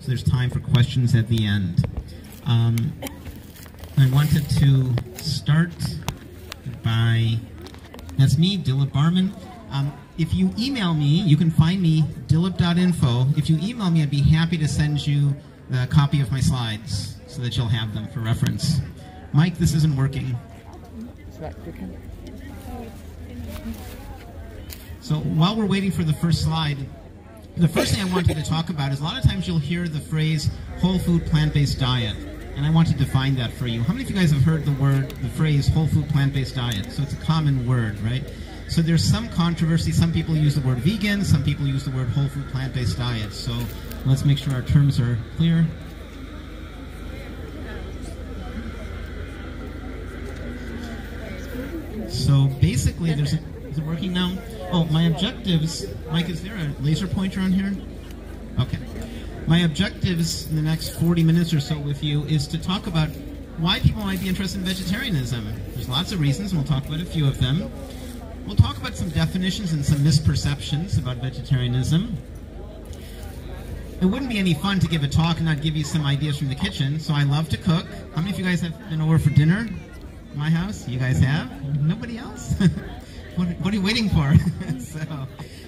so there's time for questions at the end. I wanted to start by, that's me, Dilip Barman. If you email me, you can find me, dilip.info. If you email me, I'd be happy to send you a copy of my slides so that you'll have them for reference. Mike, this isn't working. It's not clicking. So while we're waiting for the first slide, the first thing I wanted to talk about is a lot of times you'll hear the phrase whole food plant-based diet, and I want to define that for you. How many of you guys have heard the phrase whole food plant-based diet? So it's a common word, right? So there's some controversy. Some people use the word vegan, some people use the word whole food plant-based diet. So let's make sure our terms are clear. So basically, is it working now? Oh, my objectives, Mike, is there a laser pointer on here? Okay. My objectives in the next 40 minutes or so with you is to talk about why people might be interested in vegetarianism. There's lots of reasons, and we'll talk about a few of them. We'll talk about some definitions and some misperceptions about vegetarianism. It wouldn't be any fun to give a talk and not give you some ideas from the kitchen, so I love to cook. How many of you guys have been over for dinner? My house? You guys have? Nobody else? What are you waiting for? So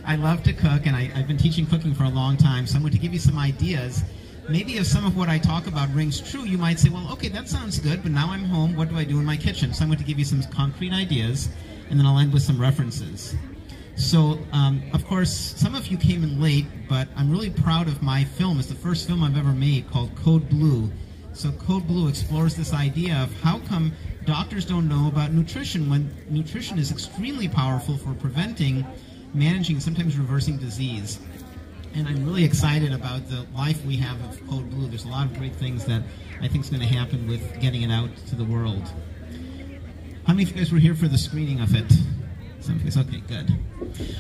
I love to cook, and I've been teaching cooking for a long time, so I'm going to give you some ideas. Maybe if some of what I talk about rings true, you might say, well, okay, that sounds good, but now I'm home, what do I do in my kitchen? So I'm going to give you some concrete ideas, and then I'll end with some references. So, of course, some of you came in late, but I'm really proud of my film. It's the first film I've ever made called Code Blue. So Code Blue explores this idea of how come doctors don't know about nutrition when nutrition is extremely powerful for preventing, managing, sometimes reversing disease. And I'm really excited about the life we have of Code Blue. There's a lot of great things that I think is going to happen with getting it out to the world. How many of you guys were here for the screening of it? Some of you guys, okay, good.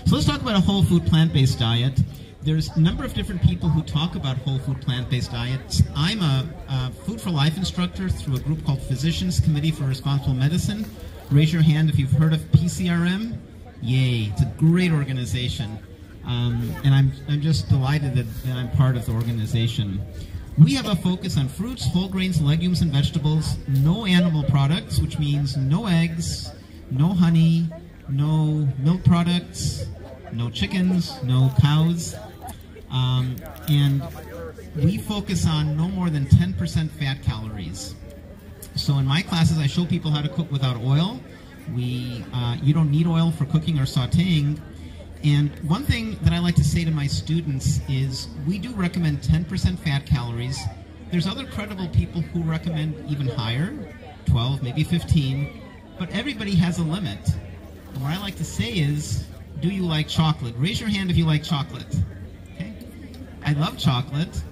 So let's talk about a whole food plant-based diet. There's a number of different people who talk about whole food plant-based diets. I'm a Food for Life instructor through a group called Physicians Committee for Responsible Medicine. Raise your hand if you've heard of PCRM. Yay, it's a great organization. And I'm just delighted that I'm part of the organization. We have a focus on fruits, whole grains, legumes, and vegetables, no animal products, which means no eggs, no honey, no milk products, no chickens, no cows, and we focus on no more than 10% fat calories. So in my classes, I show people how to cook without oil. You don't need oil for cooking or sauteing. And one thing that I like to say to my students is we do recommend 10% fat calories. There's other credible people who recommend even higher, 12, maybe 15, but everybody has a limit. And what I like to say is, do you like chocolate? Raise your hand if you like chocolate. Okay? I love chocolate.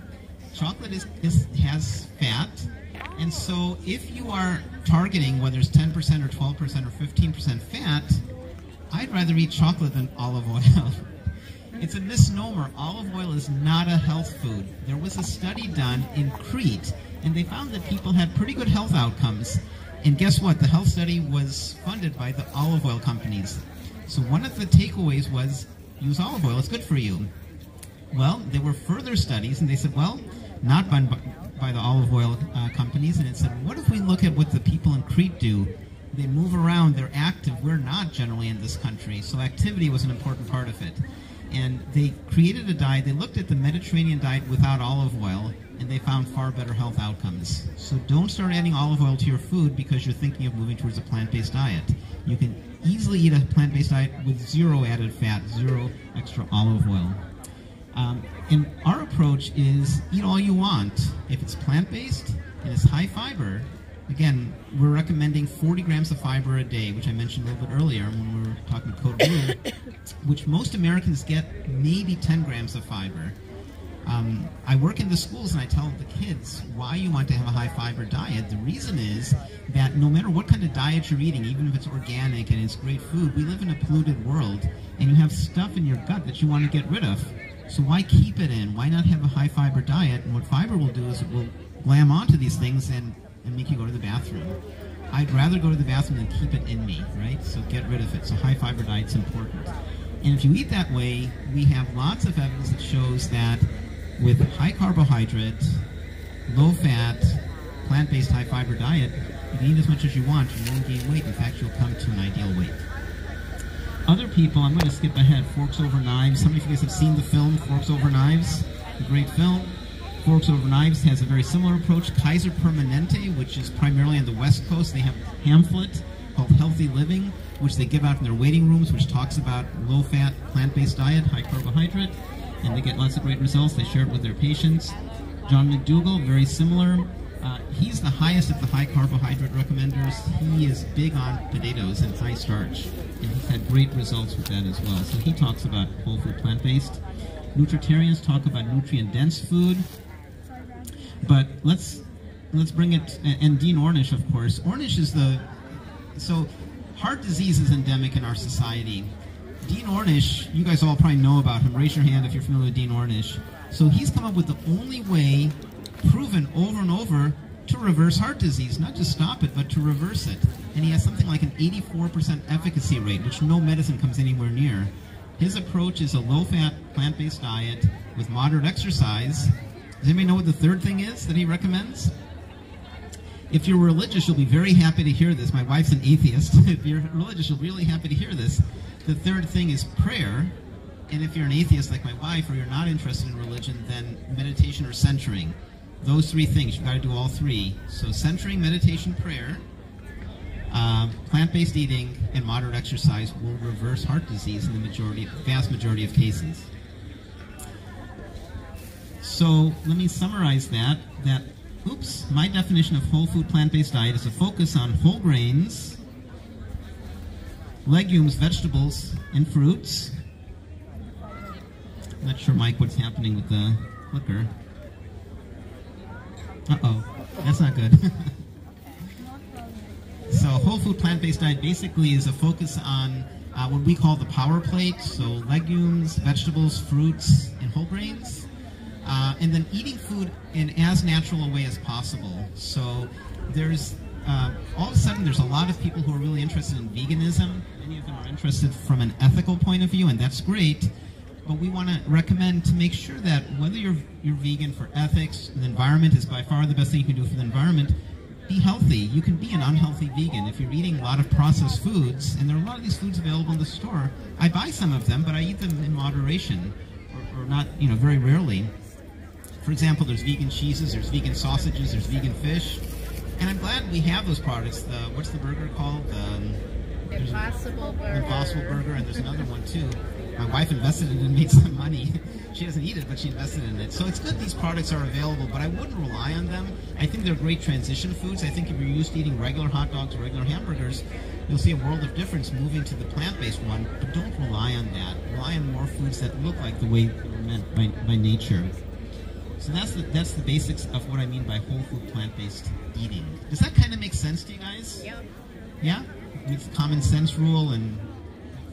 Chocolate has fat. And so if you are targeting whether it's 10% or 12% or 15% fat, I'd rather eat chocolate than olive oil. It's a misnomer. Olive oil is not a health food. There was a study done in Crete, and they found that people had pretty good health outcomes. And guess what? The health study was funded by the olive oil companies. So one of the takeaways was, use olive oil, it's good for you. Well, there were further studies, and they said, well, not by the olive oil companies, and it said, what if we look at what the people in Crete do? They move around, they're active. We're not generally in this country, so activity was an important part of it. And they created a diet, they looked at the Mediterranean diet without olive oil, and they found far better health outcomes. So don't start adding olive oil to your food because you're thinking of moving towards a plant-based diet. You can easily eat a plant-based diet with zero added fat, zero extra olive oil. And our approach is eat all you want. If it's plant-based and it's high fiber, again, we're recommending 40 grams of fiber a day, which I mentioned a little bit earlier when we were talking Code Blue, which most Americans get maybe 10 grams of fiber. I work in the schools and I tell the kids why you want to have a high fiber diet. The reason is that no matter what kind of diet you're eating, even if it's organic and it's great food, we live in a polluted world and you have stuff in your gut that you want to get rid of. So why keep it in? Why not have a high fiber diet? And what fiber will do is it will glam onto these things and make you go to the bathroom. I'd rather go to the bathroom than keep it in me, right? So get rid of it. So high fiber diet's important. And if you eat that way, we have lots of evidence that shows that with high carbohydrate, low fat, plant-based high fiber diet, you can eat as much as you want, you won't gain weight. In fact, you'll come to an ideal weight. Other people, I'm going to skip ahead, Forks Over Knives. How many of you guys have seen the film Forks Over Knives? A great film. Forks Over Knives has a very similar approach. Kaiser Permanente, which is primarily on the West Coast, they have a pamphlet called Healthy Living, which they give out in their waiting rooms, which talks about low-fat, plant-based diet, high carbohydrate, and they get lots of great results. They share it with their patients. John McDougall, very similar. He's the highest of the high carbohydrate recommenders. He is big on potatoes and high starch, and he's had great results with that as well. So he talks about whole food plant-based. Nutritarians talk about nutrient-dense food. But let's bring it, and Dean Ornish, of course. Ornish is so heart disease is endemic in our society. Dean Ornish, you guys all probably know about him. Raise your hand if you're familiar with Dean Ornish. So he's come up with the only way, proven over and over, to reverse heart disease. Not just stop it, but to reverse it. And he has something like an 84% efficacy rate, which no medicine comes anywhere near. His approach is a low-fat, plant-based diet with moderate exercise. Does anybody know what the third thing is that he recommends? If you're religious, you'll be very happy to hear this. My wife's an atheist. If you're religious, you'll be really happy to hear this. The third thing is prayer. And if you're an atheist like my wife, or you're not interested in religion, then meditation or centering. Those three things, you've got to do all three. So centering, meditation, prayer, plant-based eating, and moderate exercise will reverse heart disease in the vast majority of cases. So let me summarize that. My definition of whole food plant-based diet is a focus on whole grains, legumes, vegetables, and fruits. I'm not sure, Mike, what's happening with the clicker. Uh-oh, that's not good. So whole food plant-based diet basically is a focus on what we call the power plate, so legumes, vegetables, fruits, and whole grains. And then eating food in as natural a way as possible. So there's, all of a sudden, there's a lot of people who are really interested in veganism. Many of them are interested from an ethical point of view, and that's great. But we want to recommend to make sure that whether you're vegan for ethics, the environment is by far the best thing you can do for the environment. Be healthy. You can be an unhealthy vegan. If you're eating a lot of processed foods, and there are a lot of these foods available in the store, I buy some of them, but I eat them in moderation, or not, very rarely. For example, there's vegan cheeses, there's vegan sausages, there's vegan fish, and I'm glad we have those products. What's the burger called? Impossible Burger. Impossible Burger, and there's another one too. My wife invested in it and made some money. She doesn't eat it, but she invested in it. So it's good these products are available, but I wouldn't rely on them. I think they're great transition foods. I think if you're used to eating regular hot dogs or regular hamburgers, you'll see a world of difference moving to the plant-based one, but don't rely on that. Rely on more foods that look like the way they were meant by nature. So that's the basics of what I mean by whole food plant-based eating. Does that kind of make sense to you guys? Yep. Yeah? It's a common sense rule and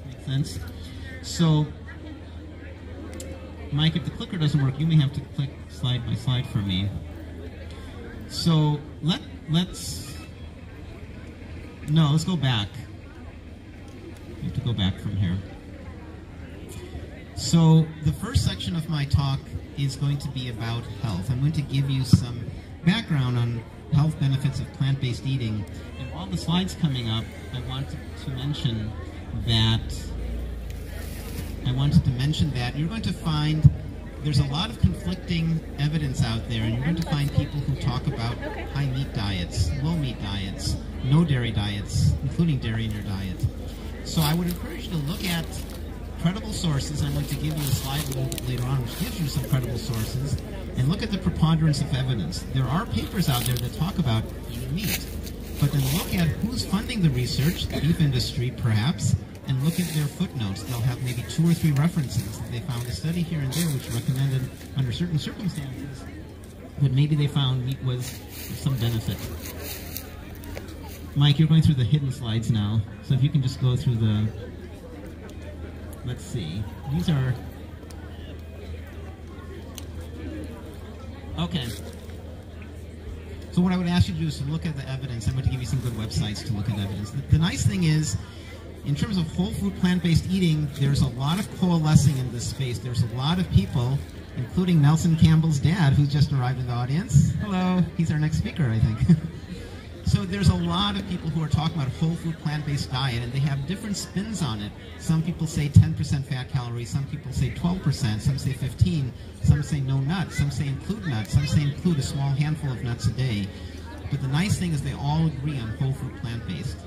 makes sense. So, Mike, if the clicker doesn't work, you may have to click slide by slide for me. So let's go back. We have to go back from here. So the first section of my talk is going to be about health. I'm going to give you some background on health benefits of plant-based eating. And while the slide's coming up, I wanted to mention that you're going to find there's a lot of conflicting evidence out there, and you're going to find people who talk about high meat diets, low meat diets, no dairy diets, including dairy in your diet. So I would encourage you to look at credible sources. I'm going to give you a slide a little bit later on which gives you some credible sources, and look at the preponderance of evidence. There are papers out there that talk about eating meat, but then look at who's funding the research, the beef industry perhaps, and look at their footnotes. They'll have maybe 2 or 3 references. They found a study here and there which recommended under certain circumstances that maybe they found meat was of some benefit. Mike, you're going through the hidden slides now, so if you can just go through the, let's see, these are, okay. So what I would ask you to do is to look at the evidence. I'm going to give you some good websites to look at evidence. The nice thing is, in terms of whole food plant-based eating, there's a lot of coalescing in this space. There's a lot of people including Nelson Campbell's dad, who's just arrived in the audience. Hello. He's our next speaker, I think. So there's a lot of people who are talking about whole food plant-based diet, and they have different spins on it. Some people say 10% fat calories, some people say 12%, some say 15%, some say no nuts, some say include nuts, some say include a small handful of nuts a day. But the nice thing is they all agree on whole food plant-based.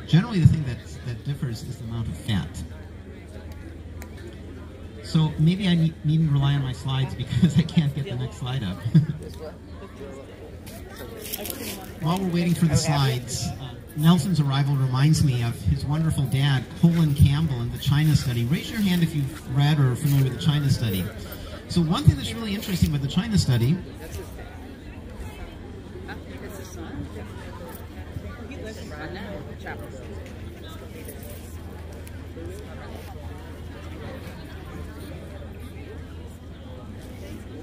Generally the thing that differs is the amount of fat. So maybe I needn't rely on my slides because I can't get the next slide up. While we're waiting for the slides, Nelson's arrival reminds me of his wonderful dad, Colin Campbell, in the China study. Raise your hand if you've read or are familiar with the China study. So one thing that's really interesting about the China study...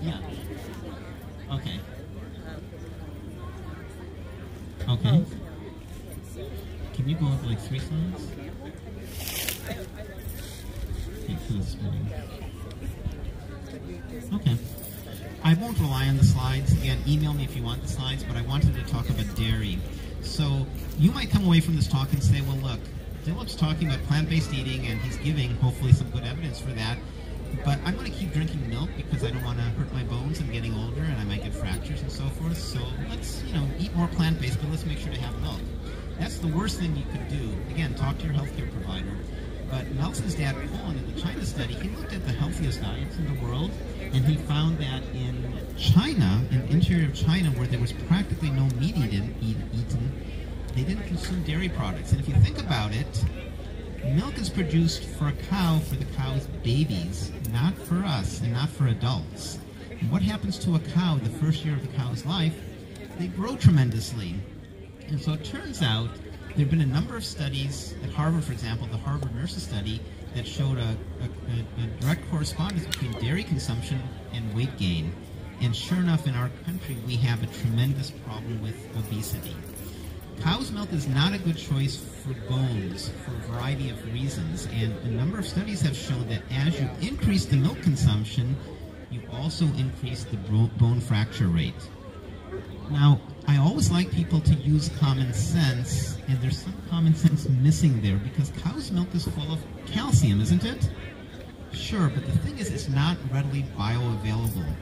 Yeah. Okay. Okay. Can you go up like 3 slides? Okay. I won't rely on the slides. Again, email me if you want the slides, but I wanted to talk about dairy. So you might come away from this talk and say, well, look, Dilip's talking about plant-based eating, and he's giving, hopefully, some good evidence for that. But I'm going to keep drinking milk because I don't want to hurt my bones. I'm getting older and I might get fractures and so forth. So let's, eat more plant-based, but let's make sure to have milk. That's the worst thing you could do. Again, talk to your healthcare provider. But Nelson's dad, Colin, in the China study, he looked at the healthiest diets in the world, and he found that in China, in the interior of China, where there was practically no meat eaten, they didn't consume dairy products. And if you think about it, milk is produced for a cow, for the cow's babies, not for us and not for adults. And what happens to a cow the first year of the cow's life? They grow tremendously. And so it turns out there have been a number of studies at Harvard, for example, the Harvard Nurses Study, that showed a direct correspondence between dairy consumption and weight gain. And sure enough, in our country, we have a tremendous problem with obesity. Cow's milk is not a good choice for bones for a variety of reasons, and a number of studies have shown that as you increase the milk consumption, you also increase the bone fracture rate. Now, I always like people to use common sense, and there's some common sense missing there, because cow's milk is full of calcium, isn't it? Sure, but the thing is, it's not readily bioavailable.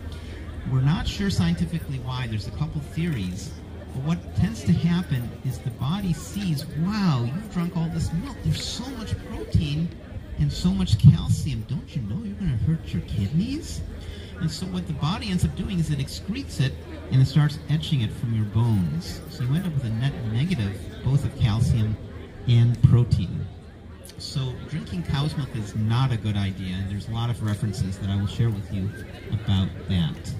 We're not sure scientifically why. There's a couple theories. But what tends to happen is the body sees, wow, you've drunk all this milk. There's so much protein and so much calcium. Don't you know you're going to hurt your kidneys? And so what the body ends up doing is it excretes it, and it starts etching it from your bones. So you end up with a net negative, both of calcium and protein. So drinking cow's milk is not a good idea, and there's a lot of references that I will share with you about that.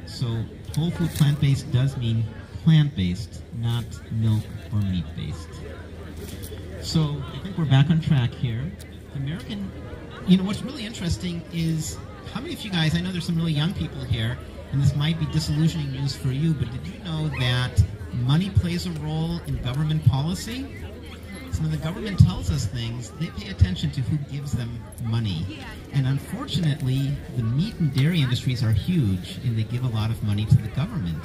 So whole food plant-based does mean plant-based, not milk or meat-based. So I think we're back on track here. American, what's really interesting is how many of you guys, I know there's some really young people here, and this might be disillusioning news for you, but did you know that money plays a role in government policy? So when the government tells us things, they pay attention to who gives them money. And unfortunately, the meat and dairy industries are huge, and they give a lot of money to the government.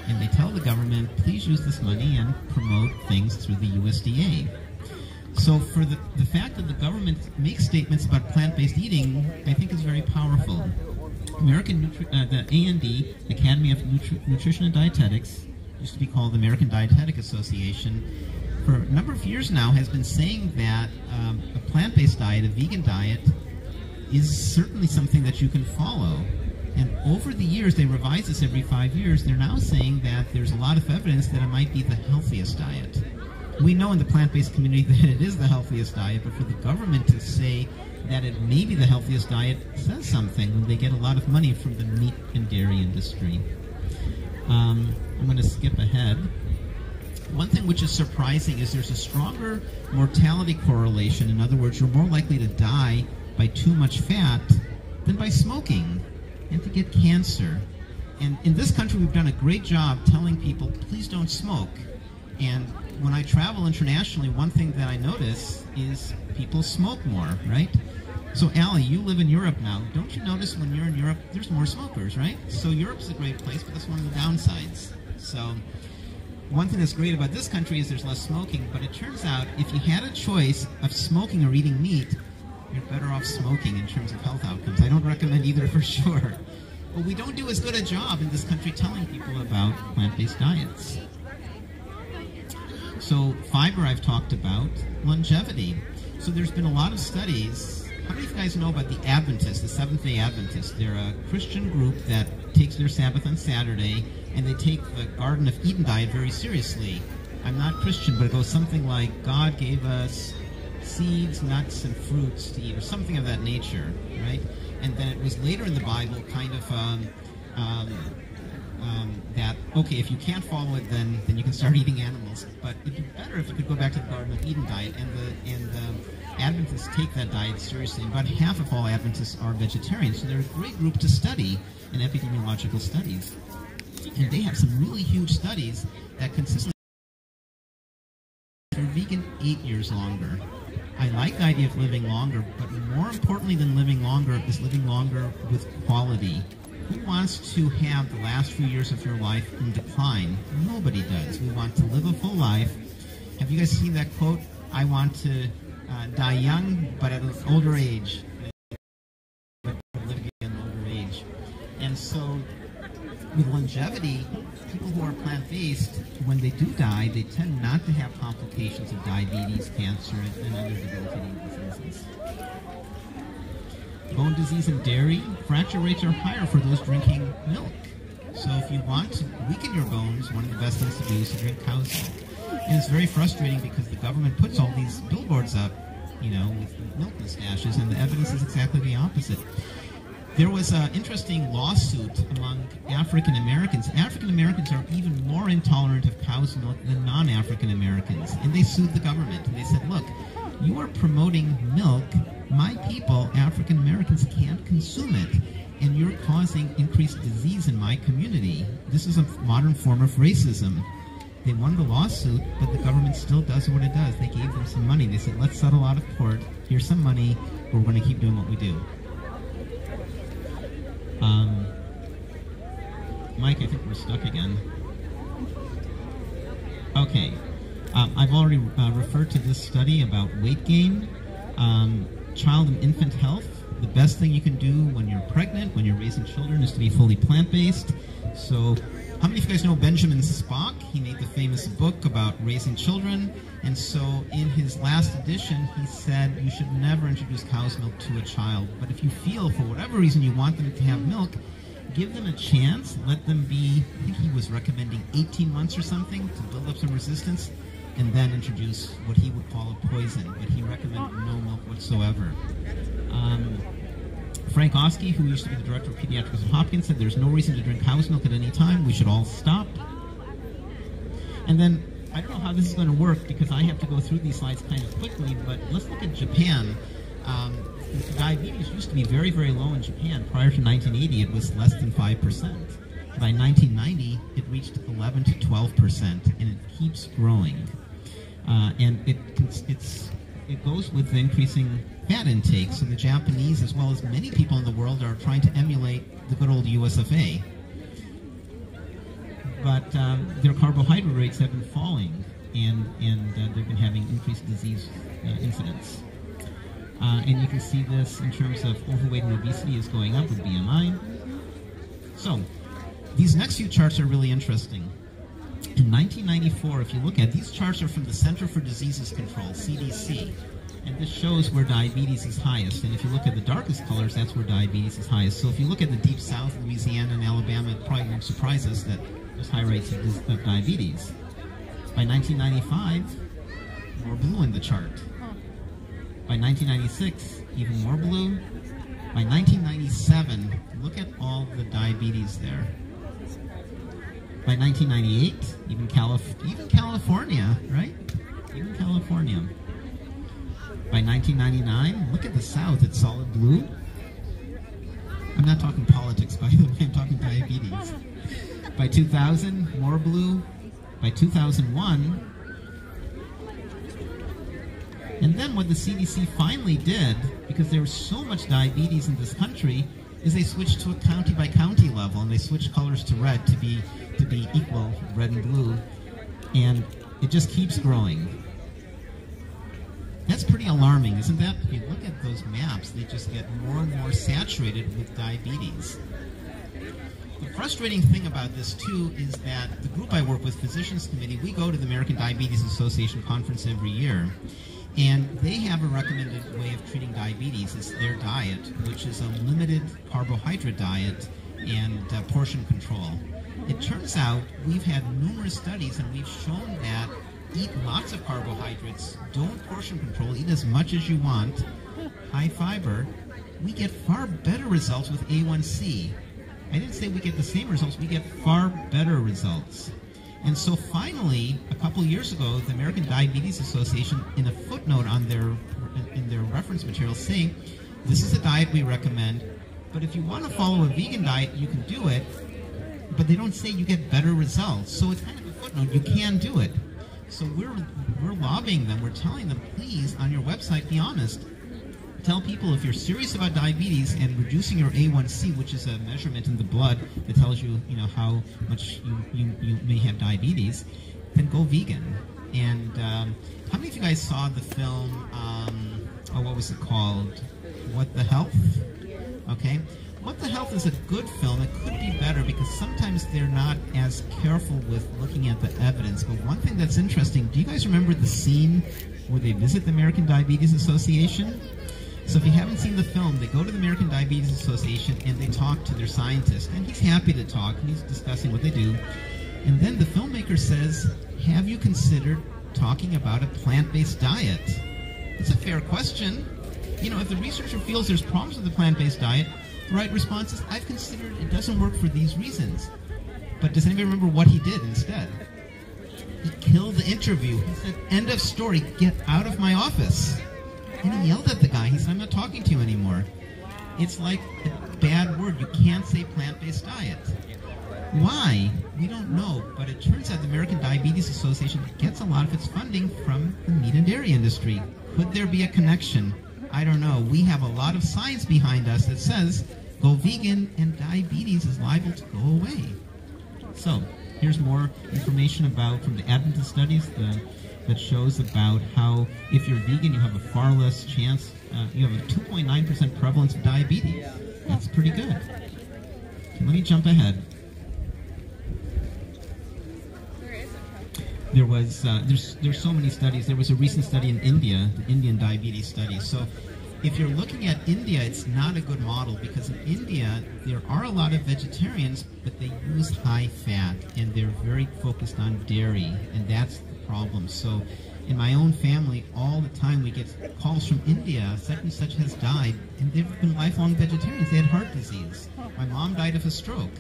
And they tell the government, please use this money and promote things through the USDA. So for the fact that the government makes statements about plant-based eating, I think is very powerful. The A&D, Academy of Nutrition and Dietetics, used to be called the American Dietetic Association, for a number of years now has been saying that a plant-based diet, a vegan diet, is certainly something that you can follow. And over the years, they revise this every 5 years, they're now saying that there's a lot of evidence that it might be the healthiest diet. We know in the plant-based community that it is the healthiest diet, but for the government to say that it may be the healthiest diet says something when they get a lot of money from the meat and dairy industry. I'm going to skip ahead. One thing which is surprising is there's a stronger mortality correlation. In other words, you're more likely to die by too much fat than by smoking and to get cancer. And in this country, we've done a great job telling people, please don't smoke. And when I travel internationally, one thing that I notice is people smoke more, right? So, Allie, you live in Europe now. Don't you notice when you're in Europe, there's more smokers, right? So Europe's a great place, but that's one of the downsides. So one thing that's great about this country is there's less smoking, but it turns out if you had a choice of smoking or eating meat, you're better off smoking in terms of health outcomes. I don't recommend either for sure. But we don't do as good a job in this country telling people about plant-based diets. So fiber I've talked about, longevity. So there's been a lot of studies. How many of you guys know about the Adventists, the Seventh-day Adventists? They're a Christian group that takes their Sabbath on Saturday, and they take the Garden of Eden diet very seriously. I'm not Christian, but it goes something like, God gave us seeds, nuts, and fruits to eat, or something of that nature, right? And then it was later in the Bible kind of that, okay, if you can't follow it, then you can start eating animals. But it'd be better if you could go back to the Garden of Eden diet, and the Adventists take that diet seriously. And about half of all Adventists are vegetarians, so they're a great group to study in epidemiological studies. And they have some really huge studies that consistently are vegan 8 years longer. I like the idea of living longer, but more importantly than living longer is living longer with quality. Who wants to have the last few years of your life in decline? Nobody does. We want to live a full life. Have you guys seen that quote? I want to die young, but at an older age. But live at an older age. And so, with longevity, people who are plant-based, when they do die, they tend not to have complications of diabetes, cancer, and other debilitating diseases. Bone disease and dairy, fracture rates are higher for those drinking milk. So if you want to weaken your bones, one of the best things to do is to drink cow's milk. And it's very frustrating because the government puts all these billboards up, you know, with milk mustaches, and the evidence is exactly the opposite. There was an interesting lawsuit among African Americans. African Americans are even more intolerant of cow's milk than non-African Americans. And they sued the government. And they said, look, you are promoting milk. My people, African Americans, can't consume it. And you're causing increased disease in my community. This is a modern form of racism. They won the lawsuit, but the government still does what it does. They gave them some money. They said, let's settle out of court. Here's some money. We're going to keep doing what we do. Mike, I think we're stuck again. Okay. I've already referred to this study about weight gain. Child and infant health. The best thing you can do when you're pregnant, when you're raising children, is to be fully plant-based. So, how many of you guys know Benjamin Spock? He made the famous book about raising children. And so, in his last edition, he said you should never introduce cow's milk to a child. But if you feel, for whatever reason, you want them to have milk, give them a chance. Let them be, I think he was recommending 18 months or something to build up some resistance, and then introduce what he would call a poison. But he recommended no milk whatsoever. Frank Oski, who used to be the director of pediatrics at Hopkins, said there's no reason to drink cow's milk at any time. We should all stop. And then, I don't know how this is going to work because I have to go through these slides kind of quickly, but let's look at Japan. Diabetes used to be very, very low in Japan. Prior to 1980, it was less than 5%. By 1990, it reached 11 to 12%, and it keeps growing. And it goes with the increasing fat intake. So the Japanese, as well as many people in the world, are trying to emulate the good old US of A. But their carbohydrate rates have been falling, and they've been having increased disease incidence. And you can see this in terms of overweight and obesity is going up with BMI. So these next few charts are really interesting. In 1994, if you look at these charts, are from the Center for Diseases Control, CDC, and this shows where diabetes is highest. And if you look at the darkest colors, that's where diabetes is highest. So if you look at the deep south, Louisiana and Alabama, it probably won't surprise us that there's high rates of diabetes. By 1995, more blue in the chart. By 1996, even more blue. By 1997, look at all the diabetes there. By 1998, even California, right? Even California. By 1999, look at the South, it's solid blue. I'm not talking politics, by the way, I'm talking diabetes. By 2000, more blue. By 2001, And then what the CDC finally did, because there was so much diabetes in this country, is they switched to a county-by-county level, and they switched colors to red to be equal, red and blue, and it just keeps growing. That's pretty alarming, isn't that? If you look at those maps, they just get more and more saturated with diabetes. The frustrating thing about this, too, is that the group I work with, Physicians Committee, we go to the American Diabetes Association conference every year, and they have a recommended way of treating diabetes. It's their diet, which is a limited carbohydrate diet and portion control. It turns out we've had numerous studies, and we've shown that eat lots of carbohydrates, don't portion control, eat as much as you want, high fiber, we get far better results with A1C. I didn't say we get the same results, we get far better results. And so finally, a couple years ago, the American Diabetes Association, in a footnote on in their reference material, saying, this is a diet we recommend, but if you want to follow a vegan diet, you can do it, but they don't say you get better results. So it's kind of a footnote, you can do it. So we're lobbying them, we're telling them, please, on your website, be honest. Tell people if you're serious about diabetes and reducing your A1C, which is a measurement in the blood that tells you, how much you may have diabetes, then go vegan. And how many of you guys saw the film, what was it called? What the Health? Okay. What the Health is a good film. It could be better because sometimes they're not as careful with looking at the evidence. But one thing that's interesting, do you guys remember the scene where they visit the American Diabetes Association? So if you haven't seen the film, they go to the American Diabetes Association and they talk to their scientist. And he's happy to talk, and he's discussing what they do. And then the filmmaker says, have you considered talking about a plant-based diet? It's a fair question. If the researcher feels there's problems with the plant-based diet, the right response is, I've considered it doesn't work for these reasons. But does anybody remember what he did instead? He killed the interview. He said, end of story, get out of my office. And he yelled at the guy. He said, I'm not talking to you anymore. It's like a bad word. You can't say plant-based diet. Why? We don't know. But it turns out the American Diabetes Association gets a lot of its funding from the meat and dairy industry. Could there be a connection? I don't know. We have a lot of science behind us that says go vegan and diabetes is liable to go away. So here's more information from the Adventist studies that shows about how if you're vegan, you have a far less chance, you have a 2.9% prevalence of diabetes. That's pretty good. Okay, let me jump ahead. There's so many studies. There was a recent study in India, the Indian diabetes study. So if you're looking at India, it's not a good model because in India, there are a lot of vegetarians, but they use high fat and they're very focused on dairy, and that's the problem. So in my own family, all the time we get calls from India, such and such has died, and they've been lifelong vegetarians. They had heart disease. My mom died of a stroke.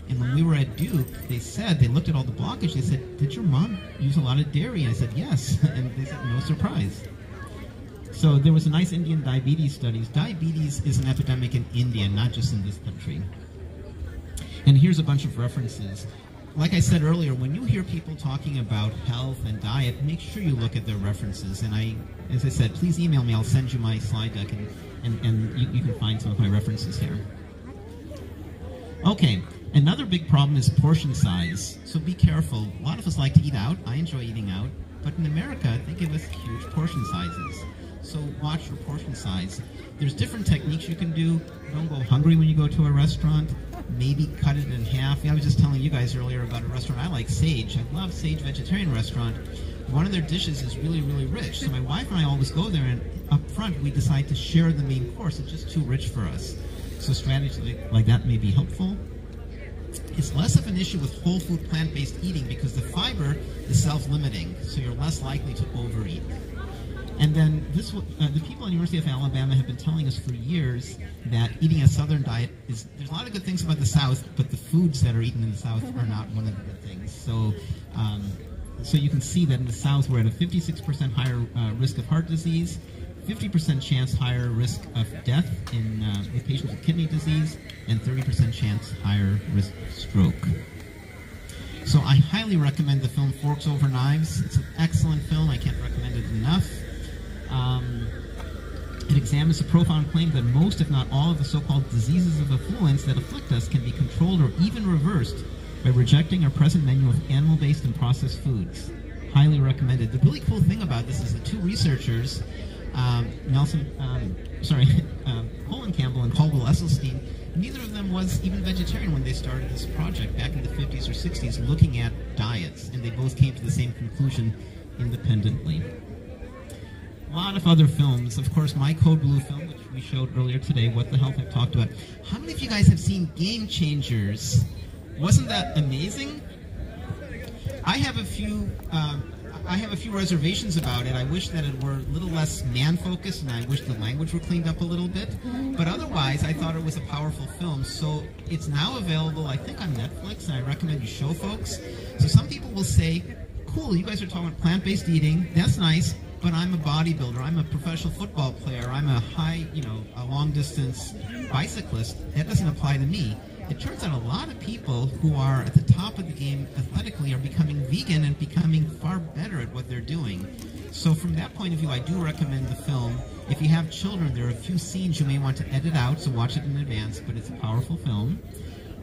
And when we were at Duke, they looked at all the blockage, they said, did your mom use a lot of dairy? And I said, yes. And they said, no surprise. So there was a nice Indian diabetes studies. Diabetes is an epidemic in India, not just in this country. And here's a bunch of references. Like I said earlier, when you hear people talking about health and diet, make sure you look at their references. And as I said, please email me. I'll send you my slide deck, and you can find some of my references here. Okay. Another big problem is portion size, so be careful. A lot of us like to eat out. I enjoy eating out. But in America, they give us huge portion sizes. So watch your portion size. There's different techniques you can do. Don't go hungry when you go to a restaurant. Maybe cut it in half. I was just telling you guys earlier about a restaurant I like, Sage. I love Sage Vegetarian Restaurant. One of their dishes is really, really rich. So my wife and I always go there, and up front, we decide to share the main course. It's just too rich for us. So strategies like that may be helpful. It's less of an issue with whole food plant-based eating because the fiber is self-limiting, so you're less likely to overeat. And then the people at the University of Alabama have been telling us for years that eating a Southern diet there's a lot of good things about the South, but the foods that are eaten in the South are not one of the good things. So you can see that in the South we're at a 56% higher risk of heart disease, 50% chance higher risk of death with patients with kidney disease, and 30% chance higher risk of stroke. So I highly recommend the film Forks Over Knives. It's an excellent film. I can't recommend it enough. It examines the profound claim that most, if not all, of the so-called diseases of affluence that afflict us can be controlled or even reversed by rejecting our present menu of animal-based and processed foods. Highly recommended. The really cool thing about this is the two researchers, Colin Campbell and Caldwell Esselstyn, neither of them was even vegetarian when they started this project back in the 50s or 60s looking at diets, and they both came to the same conclusion independently. A lot of other films. Of course, my Code Blue film, which we showed earlier today, What the Health I've talked about. How many of you guys have seen Game Changers? Wasn't that amazing? I have a few reservations about it. I wish that it were a little less man-focused, and I wish the language were cleaned up a little bit. But otherwise, I thought it was a powerful film. So it's now available, I think, on Netflix, and I recommend you show folks. So some people will say, cool, you guys are talking about plant-based eating. That's nice, but I'm a bodybuilder. I'm a professional football player. I'm a a long-distance bicyclist. That doesn't apply to me. It turns out a lot of people who are at the top of the game athletically are becoming vegan and becoming far better at what they're doing. So from that point of view, I do recommend the film. If you have children, there are a few scenes you may want to edit out, so watch it in advance, but it's a powerful film.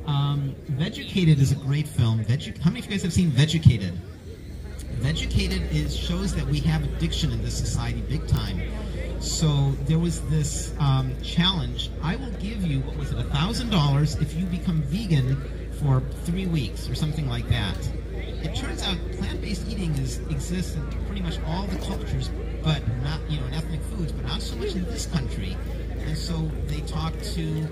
Vegucated is a great film. How many of you guys have seen Vegucated? Vegucated shows that we have addiction in this society big time. So there was this challenge. I will give you, what was it, $1,000 if you become vegan for 3 weeks or something like that. It turns out plant-based eating exists in pretty much all the cultures, but not, in ethnic foods, but not so much in this country. And so they talked to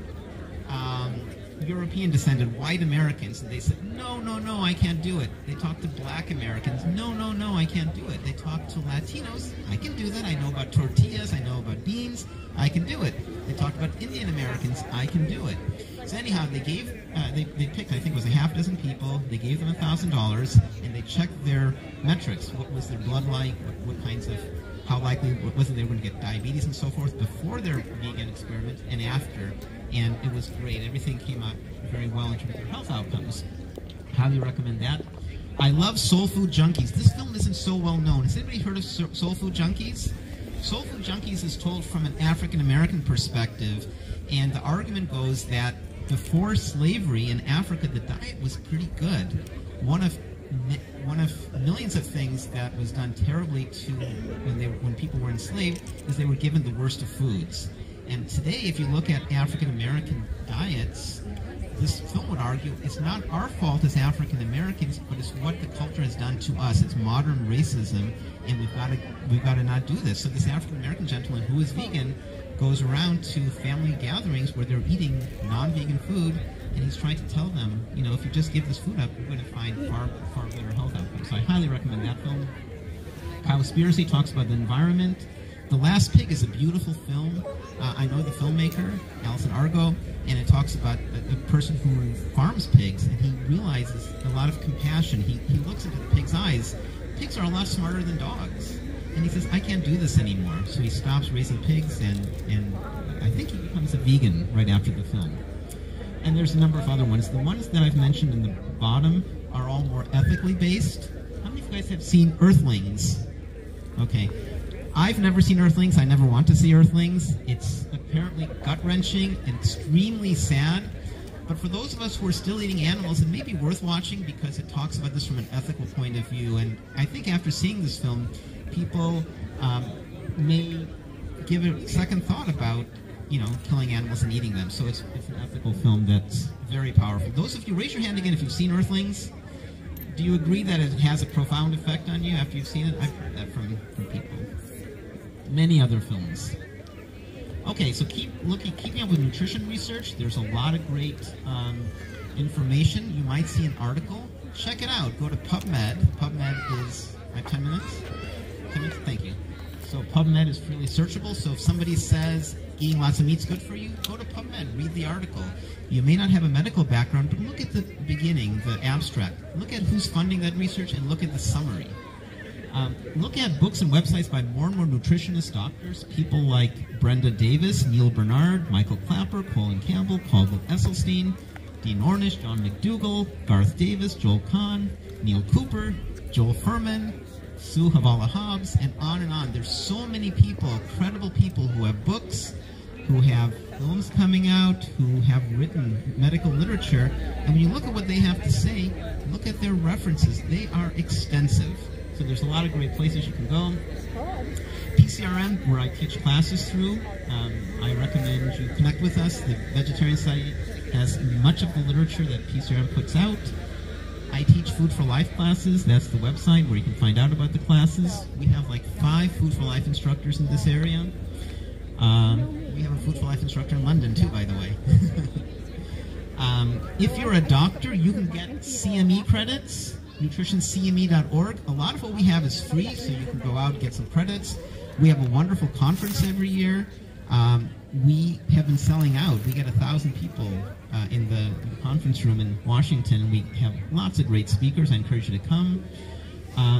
European descended white Americans, and they said, no, I can't do it. They talked to black Americans, no, I can't do it. They talked to Latinos, I can do that. I know about tortillas, I know about beans, I can do it. They talked about Indian Americans, I can do it. So anyhow, they gave, they picked, I think it was a half dozen people, they gave them $1,000, and they checked their metrics. What was their blood like, what kinds of, how likely was it they were going to get diabetes and so forth before their vegan experiment and after. And it was great. Everything came out very well in terms of their health outcomes. Highly recommend that. I love Soul Food Junkies. This film isn't so well known. Has anybody heard of Soul Food Junkies? Soul Food Junkies is told from an African-American perspective, and the argument goes that before slavery in Africa, the diet was pretty good. One of millions of things that was done terribly to when people were enslaved is they were given the worst of foods. And today, if you look at African American diets, this film would argue it's not our fault as African Americans, but it's what the culture has done to us. It's modern racism, and we've got to not do this. So this African American gentleman who is vegan goes around to family gatherings where they're eating non-vegan food, and he's trying to tell them, if you just give this food up, you're going to find far better health outcomes. So I highly recommend that film. Cowspiracy talks about the environment. The Last Pig is a beautiful film. I know the filmmaker, Alison Argo, and it talks about a person who farms pigs, and he realizes a lot of compassion. He looks into the pig's eyes. Pigs are a lot smarter than dogs. And he says, I can't do this anymore. So he stops raising pigs, and I think he becomes a vegan right after the film. And there's a number of other ones. The ones that I've mentioned in the bottom are all more ethically based. How many of you guys have seen Earthlings? Okay. I've never seen Earthlings. I never want to see Earthlings. It's apparently gut-wrenching and extremely sad. But for those of us who are still eating animals, it may be worth watching because it talks about this from an ethical point of view. And I think after seeing this film, people may give it a second thought about, killing animals and eating them. So it's an ethical film that's very powerful. Those of you, raise your hand again if you've seen Earthlings. Do you agree that it has a profound effect on you after you've seen it? I've heard that from people. Many other films. Okay, so keeping up with nutrition research. There's a lot of great information. You might see an article. Check it out. Go to PubMed. PubMed is, I have 10 minutes? 10 minutes? Thank you. So PubMed is freely searchable. So if somebody says eating lots of meat's good for you, go to PubMed. Read the article. You may not have a medical background, but look at the beginning, the abstract. Look at who's funding that research and look at the summary. Look at books and websites by more and more nutritionist doctors, people like Brenda Davis, Neil Bernard, Michael Clapper, Colin Campbell, Caldwell Esselstyn, Dean Ornish, John McDougall, Garth Davis, Joel Kahn, Neil Cooper, Joel Furman, Sue Havala Hobbs, and on and on. There's so many people, credible people who have books, who have films coming out, who have written medical literature, and when you look at what they have to say, look at their references. They are extensive. So there's a lot of great places you can go. PCRM, where I teach classes through, I recommend you connect with us. The Vegetarian Society has much of the literature that PCRM puts out. I teach Food for Life classes. That's the website where you can find out about the classes. We have like 5 Food for Life instructors in this area. We have a Food for Life instructor in London too, by the way. If you're a doctor, you can get CME credits, nutritioncme.org. A lot of what we have is free, so you can go out and get some credits. We have a wonderful conference every year. We have been selling out. We get 1,000 people in the conference room in Washington. We have lots of great speakers. I encourage you to come.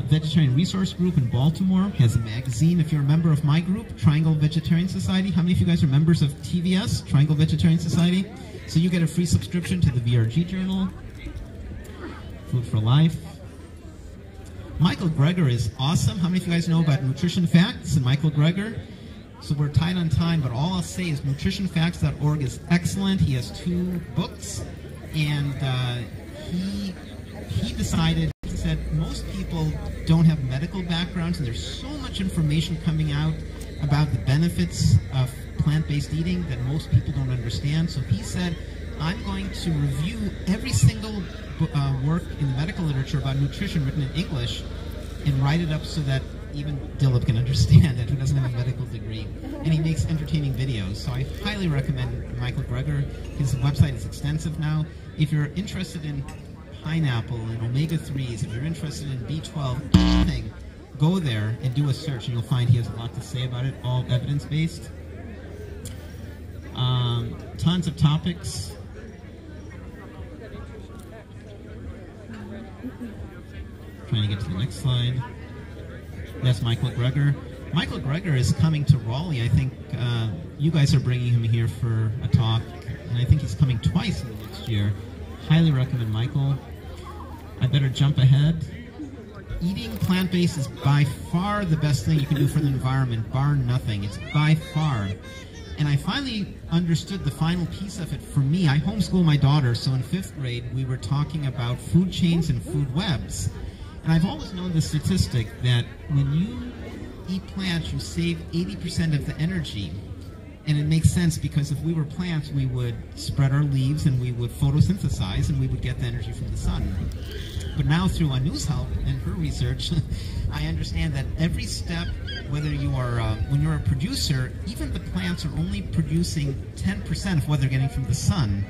Vegetarian Resource Group in Baltimore has a magazine. If you're a member of my group, Triangle Vegetarian Society, how many of you guys are members of TVS, Triangle Vegetarian Society? So you get a free subscription to the VRG Journal. Food for Life. Michael Greger is awesome. How many of you guys know about Nutrition Facts and Michael Greger? So we're tight on time, but all I'll say is nutritionfacts.org is excellent. He has 2 books, and he decided, he said, most people don't have medical backgrounds, and there's so much information coming out about the benefits of plant-based eating that most people don't understand. So he said, I'm going to review every single work in the medical literature about nutrition written in English and write it up so that even Dilip can understand it, who doesn't have a medical degree. And he makes entertaining videos. So I highly recommend Michael Greger. His website is extensive now. If you're interested in pineapple and omega-3s, if you're interested in B12, anything, go there and do a search, and you'll find he has a lot to say about it, all evidence-based. Tons of topics. Trying to get to the next slide. That's Michael Greger. Michael Greger is coming to Raleigh. I think you guys are bringing him here for a talk, and I think he's coming twice in the next year. Highly recommend Michael. I better jump ahead. Eating plant-based is by far the best thing you can do for the environment, bar nothing. It's by far. And I finally understood the final piece of it for me. I homeschool my daughter, so in 5th grade we were talking about food chains and food webs. And I've always known the statistic that when you eat plants, you save 80% of the energy. And it makes sense because if we were plants, we would spread our leaves and we would photosynthesize and we would get the energy from the sun. But now through Anu's help and her research, I understand that every step, whether you are, when you're a producer, even the plants are only producing 10% of what they're getting from the sun.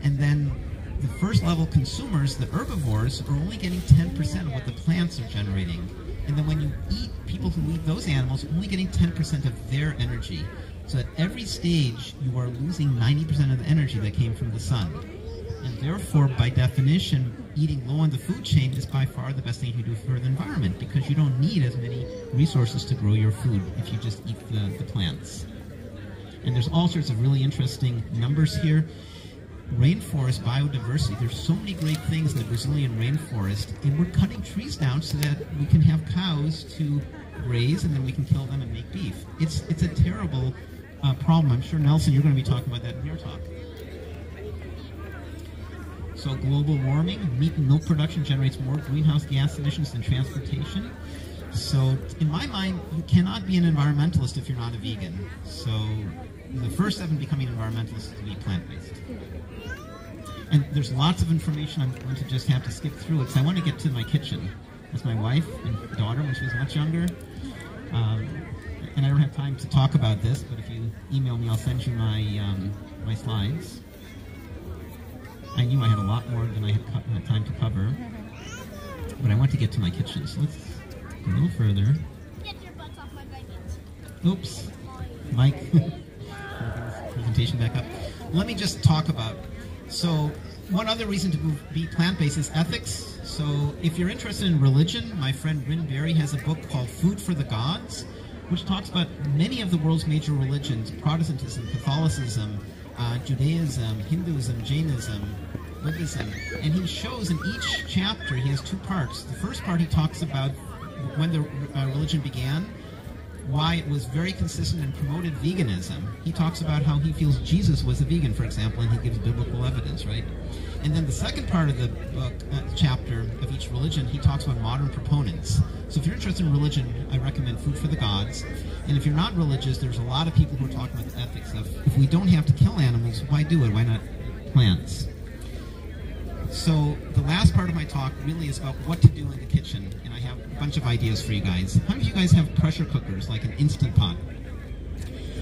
And then the first level consumers, the herbivores, are only getting 10% of what the plants are generating. And then when you eat, people who eat those animals are only getting 10% of their energy. So at every stage, you are losing 90% of the energy that came from the sun. And therefore, by definition, eating low on the food chain is by far the best thing you can do for the environment, because you don't need as many resources to grow your food if you just eat the plants. And there's all sorts of really interesting numbers here. Rainforest biodiversity. There's so many great things in the Brazilian rainforest, and we're cutting trees down so that we can have cows to graze, and then we can kill them and make beef. It's a terrible problem. I'm sure, Nelson, you're going to be talking about that in your talk. So global warming, meat and milk production generates more greenhouse gas emissions than transportation. So in my mind, you cannot be an environmentalist if you're not a vegan. So the first step in becoming an environmentalist is to be plant-based. And there's lots of information. I'm going to just have to skip through it because I want to get to my kitchen. That's my wife and daughter when she was much younger. And I don't have time to talk about this, but if you email me, I'll send you my slides. I knew I had a lot more than I had time to cover, but I want to get to my kitchen. So let's go a little further. Get your butts off my blankets. Oops. Mike, presentation back up. Let me just talk about, so one other reason to be plant-based is ethics. So if you're interested in religion, my friend Rin Berry has a book called Food for the Gods, which talks about many of the world's major religions: Protestantism, Catholicism, Judaism, Hinduism, Jainism, Buddhism. And he shows in each chapter, he has 2 parts. The first part he talks about when the religion began, why it was very consistent and promoted veganism. He talks about how he feels Jesus was a vegan, for example, and he gives biblical evidence, right? And then the second part of the book, chapter of each religion, he talks about modern proponents. So if you're interested in religion, I recommend Food for the Gods. And if you're not religious, there's a lot of people who are talking about the ethics of, if we don't have to kill animals, why do it? Why not plants? So the last part of my talk really is about what to do in the kitchen, and I have a bunch of ideas for you guys. How many of you guys have pressure cookers, like an Instant Pot?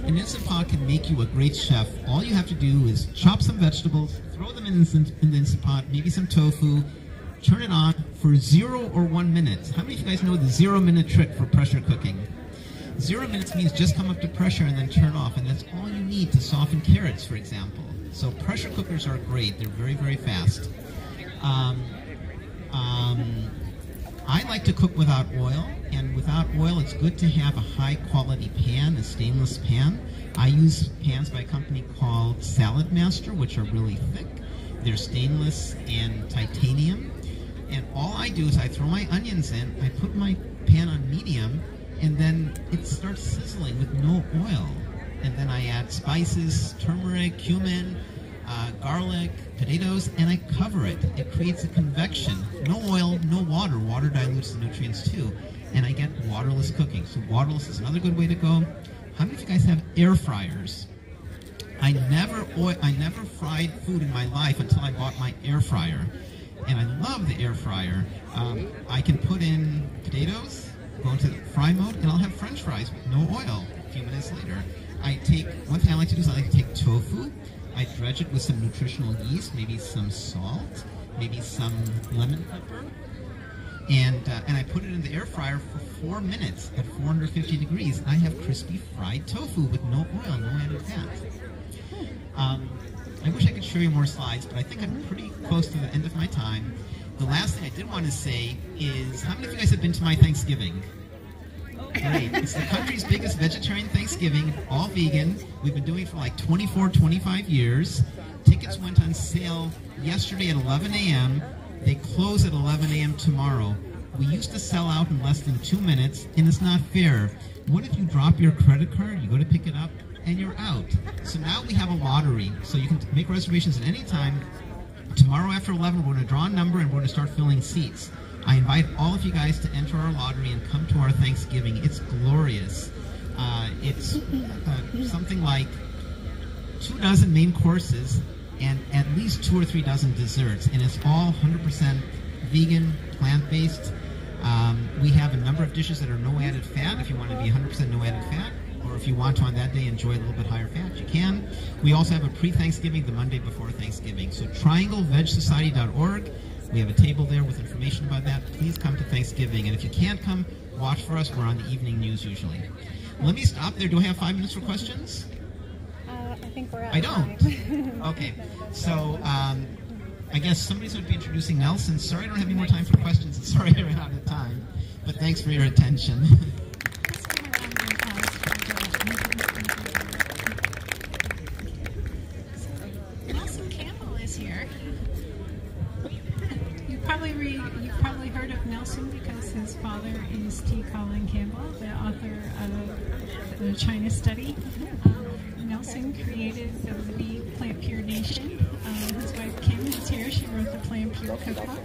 An Instant Pot can make you a great chef. All you have to do is chop some vegetables, throw them in the Instant Pot, maybe some tofu, turn it on for 0 or 1 minute. How many of you guys know the 0-minute trick for pressure cooking? 0 minutes means just come up to pressure and then turn off, and that's all you need to soften carrots, for example. So pressure cookers are great. They're very, very fast. I like to cook without oil, and without oil it's good to have a high quality pan, a stainless pan. I use pans by a company called Salad Master, which are really thick. They're stainless and titanium, and all I do is I throw my onions in, I put my pan on medium, and then it starts sizzling with no oil. And then I add spices, turmeric, cumin, garlic, potatoes, and I cover it. It creates a convection. No oil, no water. Water dilutes the nutrients too. And I get waterless cooking. So waterless is another good way to go. How many of you guys have air fryers? I never fried food in my life until I bought my air fryer. And I love the air fryer. I can put in potatoes, go into the fry mode, and I'll have French fries with no oil a few minutes later. One thing I like to do is I like to take tofu, I dredge it with some nutritional yeast, maybe some salt, maybe some lemon pepper, and I put it in the air fryer for 4 minutes at 450 degrees. I have crispy fried tofu with no oil, no added fat. I wish I could show you more slides, but I think I'm pretty close to the end of my time. The last thing I did want to say is, how many of you guys have been to my Thanksgiving? Great. It's the country's biggest vegetarian Thanksgiving, all vegan. We've been doing it for like 24, 25 years. Tickets went on sale yesterday at 11 a.m. They close at 11 a.m. tomorrow. We used to sell out in less than 2 minutes, and it's not fair. What if you drop your credit card, you go to pick it up, and you're out? So now we have a lottery, so you can make reservations at any time. Tomorrow after 11, we're going to draw a number, and we're going to start filling seats. I invite all of you guys to enter our lottery and come to our Thanksgiving. It's glorious. It's something like 2 dozen main courses and at least 2 or 3 dozen desserts, and it's all 100% vegan, plant-based. We have a number of dishes that are no added fat, if you want to be 100% no added fat, or if you want to on that day enjoy a little bit higher fat, you can. We also have a pre-Thanksgiving, the Monday before Thanksgiving. So TriangleVegSociety.org. We have a table there with information about that. Please come to Thanksgiving. And if you can't come, watch for us. We're on the evening news usually. Let me stop there. Do I have 5 minutes for questions? I think we're out. I don't. Okay. So I guess somebody's going to be introducing Nelson. Sorry I don't have any more time for questions. And sorry I ran out of time. But thanks for your attention. Nelson Campbell is here. You've probably heard of Nelson because his father is T. Colin Campbell, the author of the China Study. Nelson created the Plant Pure Nation. His wife Kim is here. She wrote the Plant Pure Cookbook.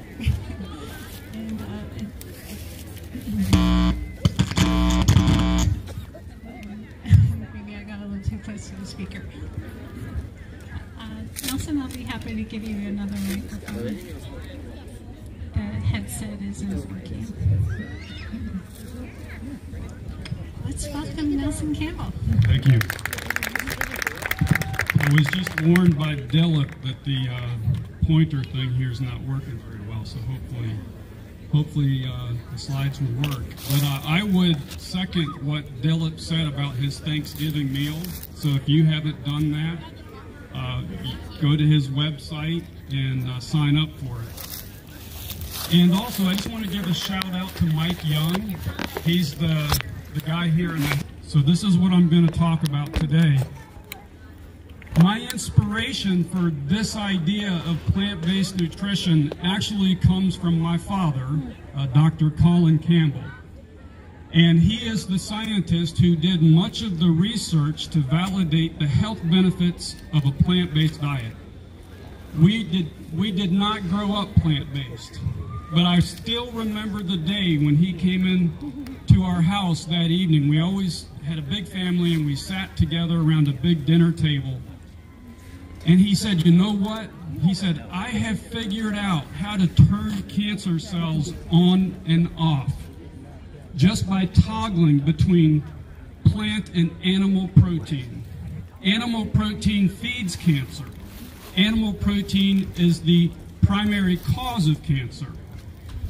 And maybe I got a little too close to the speaker. Nelson, I'll be happy to give you another microphone. The headset isn't working. Let's welcome Nelson Campbell. Thank you. I was just warned by Dilip that the pointer thing here is not working very well, so hopefully the slides will work. But I would second what Dilip said about his Thanksgiving meal. So if you haven't done that, go to his website and sign up for it. And also, I just want to give a shout out to Mike Young. He's the guy here. So this is what I'm going to talk about today. My inspiration for this idea of plant-based nutrition actually comes from my father, Dr. Colin Campbell. And he is the scientist who did much of the research to validate the health benefits of a plant-based diet. We did not grow up plant-based, but I still remember the day when he came in to our house that evening. We always had a big family, and we sat together around a big dinner table. And he said, "You know what?" He said, "I have figured out how to turn cancer cells on and off just by toggling between plant and animal protein. Animal protein feeds cancer. Animal protein is the primary cause of cancer.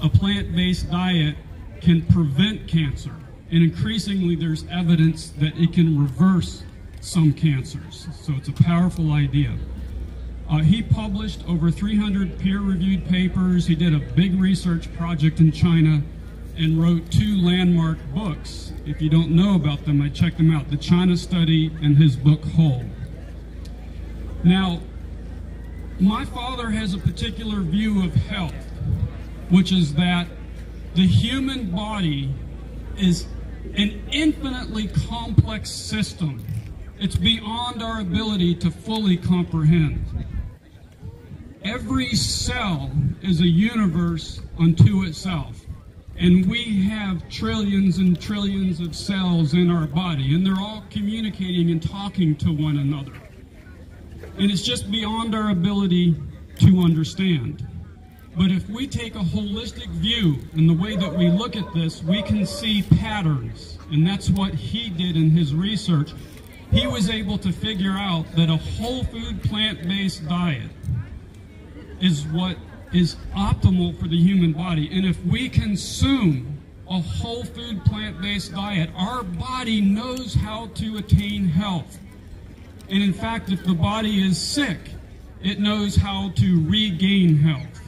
A plant-based diet can prevent cancer, and increasingly there's evidence that it can reverse some cancers. So it's a powerful idea." He published over 300 peer-reviewed papers. He did a big research project in China and wrote 2 landmark books. If you don't know about them, I checked them out: The China Study and his book Whole. Now, my father has a particular view of health, which is that the human body is an infinitely complex system. It's beyond our ability to fully comprehend. Every cell is a universe unto itself, and we have trillions and trillions of cells in our body, and they're all communicating and talking to one another. And it's just beyond our ability to understand. But if we take a holistic view in the way that we look at this, we can see patterns, and that's what he did in his research. He was able to figure out that a whole food plant-based diet is what is optimal for the human body. And if we consume a whole food plant-based diet, our body knows how to attain health. And in fact, if the body is sick, it knows how to regain health.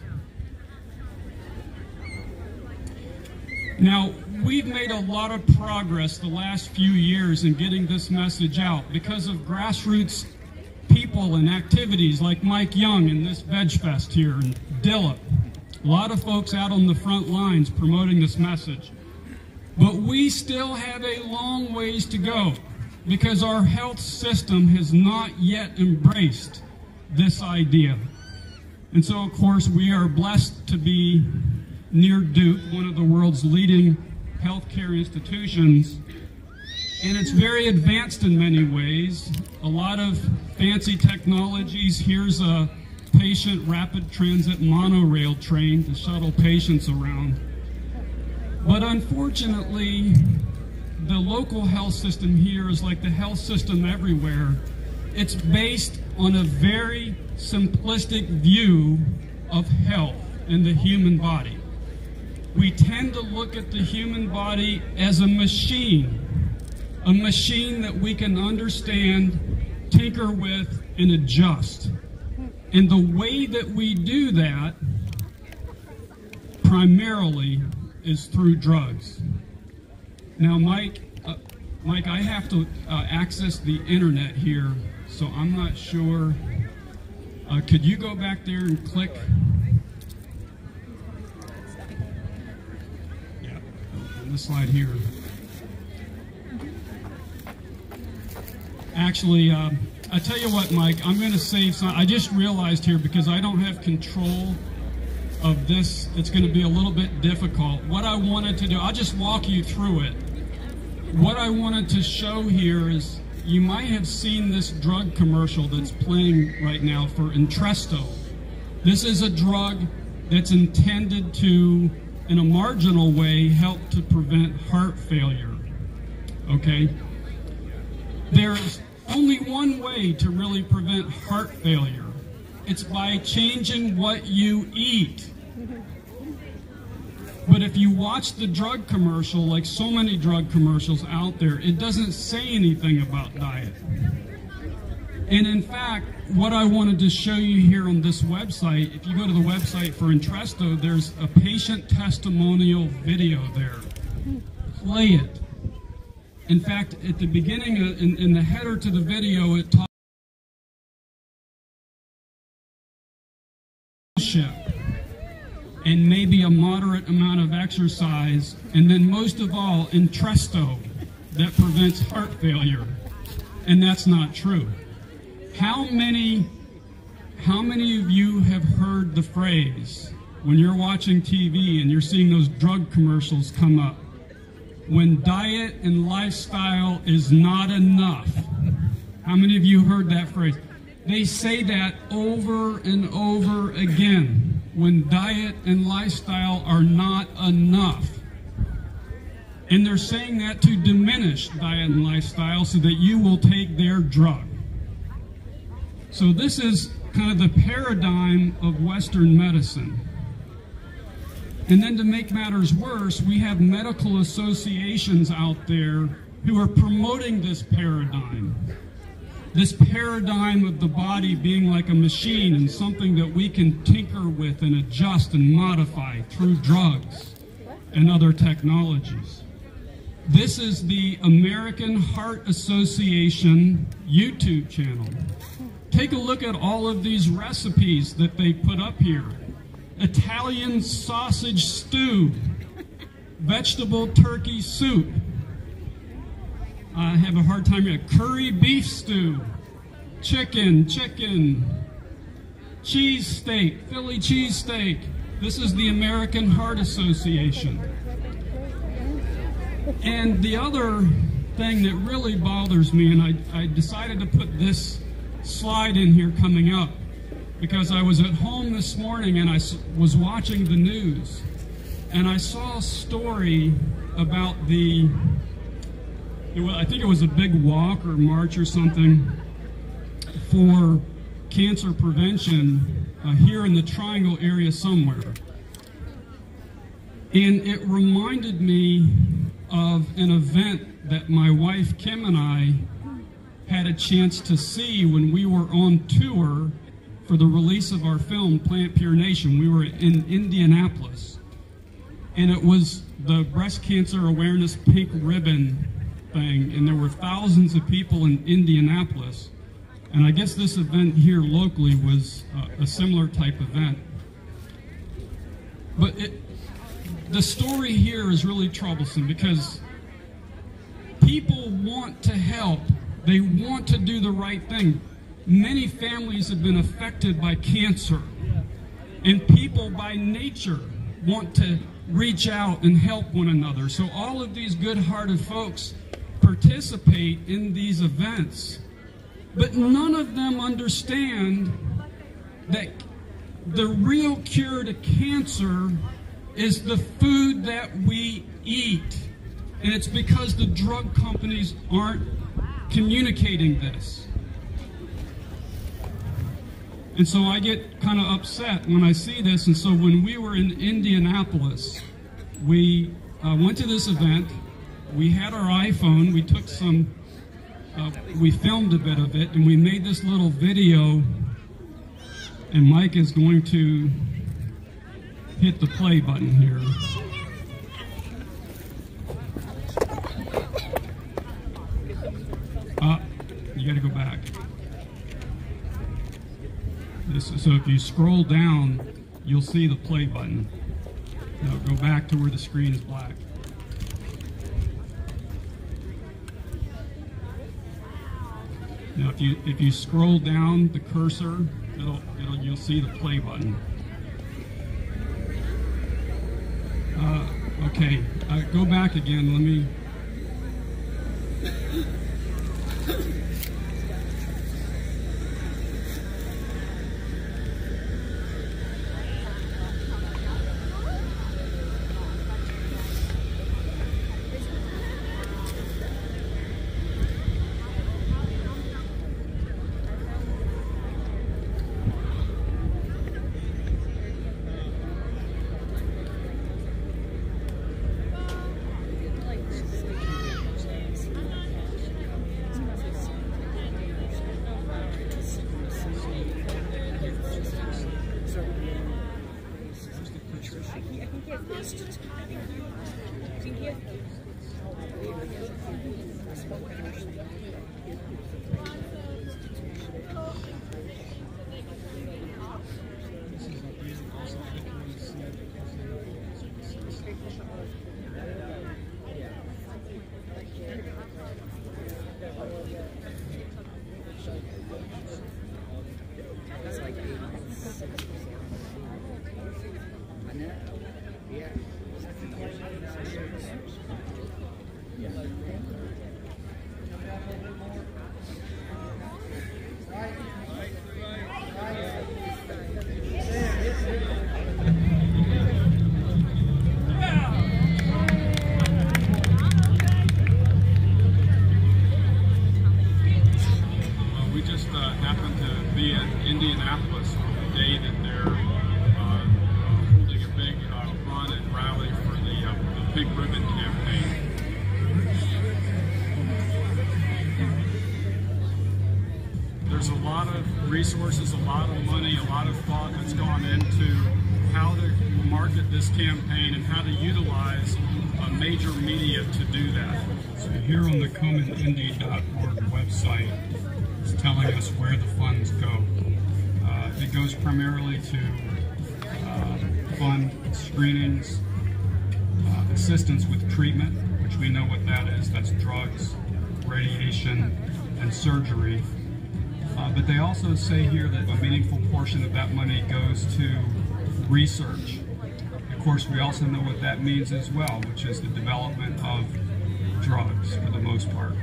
Now, we've made a lot of progress the last few years in getting this message out because of grassroots people and activities like Mike Young and this Veg Fest here, and Dilip. A lot of folks out on the front lines promoting this message. But we still have a long ways to go because our health system has not yet embraced this idea. And so, of course, we are blessed to be near Duke, one of the world's leading healthcare institutions, and it's very advanced in many ways. A lot of fancy technologies. Here's a patient rapid transit monorail train to shuttle patients around. But unfortunately, the local health system here is like the health system everywhere. It's based on a very simplistic view of health and the human body. We tend to look at the human body as a machine that we can understand, tinker with, and adjust. And the way that we do that primarily is through drugs. Now, Mike, I have to access the internet here, so I'm not sure. Could you go back there and click? Yeah, on the slide here. Actually, I tell you what, Mike, I'm going to save some. I just realized here, because I don't have control of this, it's going to be a little bit difficult. What I wanted to do, I'll just walk you through it. What I wanted to show here is, you might have seen this drug commercial that's playing right now for Entresto. This is a drug that's intended to, in a marginal way, help to prevent heart failure. Okay? There's only one way to really prevent heart failure. It's by changing what you eat. But if you watch the drug commercial, like so many drug commercials out there, it doesn't say anything about diet. And in fact, what I wanted to show you here on this website, if you go to the website for Entresto, there's a patient testimonial video there. Play it. In fact, at the beginning, in the header to the video, it talks about and maybe a moderate amount of exercise, and then most of all, Entresto that prevents heart failure. And that's not true. How many of you have heard the phrase, when you're watching TV and you're seeing those drug commercials come up, when diet and lifestyle is not enough? How many of you heard that phrase? They say that over and over again, when diet and lifestyle are not enough. And they're saying that to diminish diet and lifestyle so that you will take their drug. So this is kind of the paradigm of Western medicine. And then to make matters worse, we have medical associations out there who are promoting this paradigm. This paradigm of the body being like a machine and something that we can tinker with and adjust and modify through drugs and other technologies. This is the American Heart Association YouTube channel. Take a look at all of these recipes that they put up here. Italian sausage stew, vegetable turkey soup. I have a hard time here. Curry beef stew, chicken, cheese steak, Philly cheese steak. This is the American Heart Association. And the other thing that really bothers me, and I decided to put this slide in here coming up, because I was at home this morning and I was watching the news, and I saw a story about I think it was a big walk or march or something for cancer prevention here in the Triangle area somewhere. And it reminded me of an event that my wife Kim and I had a chance to see when we were on tour for the release of our film, Plant Pure Nation. We were in Indianapolis, and it was the breast cancer awareness pink ribbon thing, and there were thousands of people in Indianapolis. And I guess this event here locally was a similar type event. But the story here is really troublesome because people want to help. They want to do the right thing. Many families have been affected by cancer, and people by nature want to reach out and help one another. So all of these good-hearted folks participate in these events, but none of them understand that the real cure to cancer is the food that we eat. And it's because the drug companies aren't communicating this. And so I get kind of upset when I see this. And so when we were in Indianapolis, we went to this event. We had our iPhone. We took we filmed a bit of it, and we made this little video. And Mike is going to hit the play button here. You got to go back. So if you scroll down, you'll see the play button. Now go back to where the screen is black. Now if you scroll down the cursor, you'll see the play button. Okay, go back again. Let me. Happened to be in Indianapolis on the day that they're holding a big run and rally for the Pink Ribbon campaign. There's a lot of resources, a lot of money, a lot of thought that's gone into how to market this campaign and how to utilize major media to do that. So here on the ComeInIndy.org website, it's telling us where the funds go. It goes primarily to fund screenings, assistance with treatment, which we know what that is. That's drugs, radiation, and surgery. But they also say here that a meaningful portion of that money goes to research. Of course, we also know what that means as well, which is the development of drugs for the most part.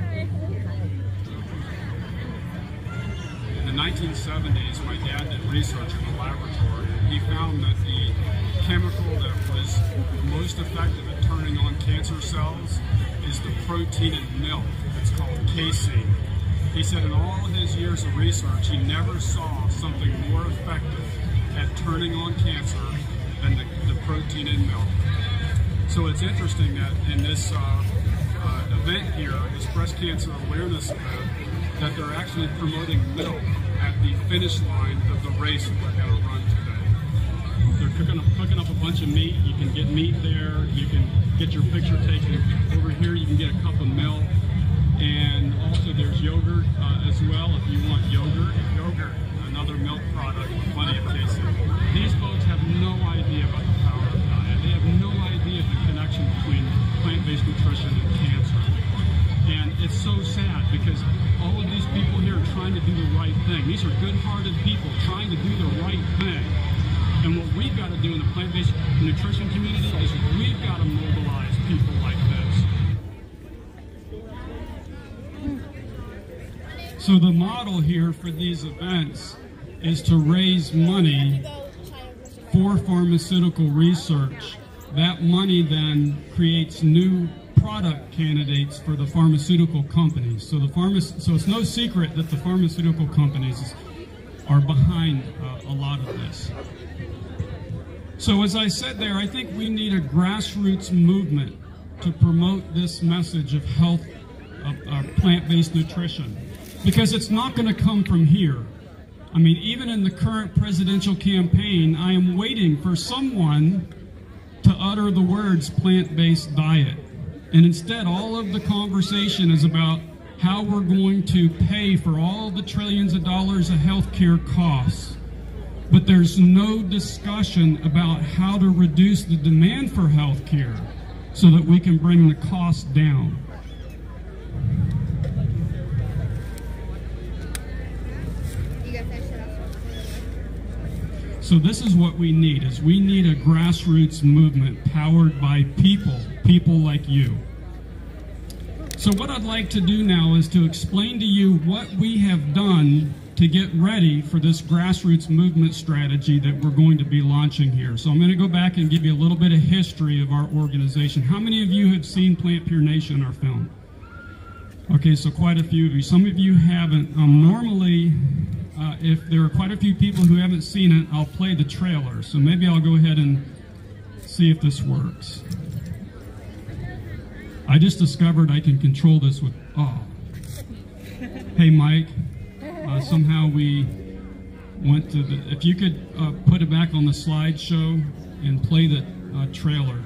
In the 1970s, my dad did research in the laboratory, and he found that the chemical that was most effective at turning on cancer cells is the protein in milk. It's called casein. He said in all of his years of research, he never saw something more effective at turning on cancer than the protein in milk. So it's interesting that in this event here, this breast cancer awareness event, that they're actually promoting milk at the finish line of the race that we're going to run today. They're cooking up a bunch of meat. You can get meat there. You can get your picture taken. Over here, you can get a cup of milk. And also there's yogurt as well if you want yogurt. Yogurt, another milk product with plenty of casein. These folks have no idea about the power of diet. They have no idea the connection between plant-based nutrition and cancer. And it's so sad because all of these people here are trying to do the right thing. These are good-hearted people trying to do the right thing. And what we've got to do in the plant-based nutrition community is we've got to mobilize people like this. So the model here for these events is to raise money for pharmaceutical research. That money then creates new product candidates for the pharmaceutical companies. So it's no secret that the pharmaceutical companies are behind a lot of this. So as I said there, I think we need a grassroots movement to promote this message of health, of plant-based nutrition. Because it's not going to come from here. I mean, even in the current presidential campaign, I am waiting for someone to utter the words plant-based diet. And instead, all of the conversation is about how we're going to pay for all the trillions of dollars of healthcare costs. But there's no discussion about how to reduce the demand for healthcare so that we can bring the cost down. So this is what we need, is we need a grassroots movement powered by people like you. So what I'd like to do now is to explain to you what we have done to get ready for this grassroots movement strategy that we're going to be launching here. So I'm going to go back and give you a little bit of history of our organization. How many of you have seen Plant Pure Nation, our film? Okay, so quite a few of you. Some of you haven't. Normally, if there are quite a few people who haven't seen it, I'll play the trailer. So maybe I'll go ahead and see if this works. I just discovered I can control this with, Hey Mike, somehow we went to the, if you could put it back on the slideshow and play the trailer.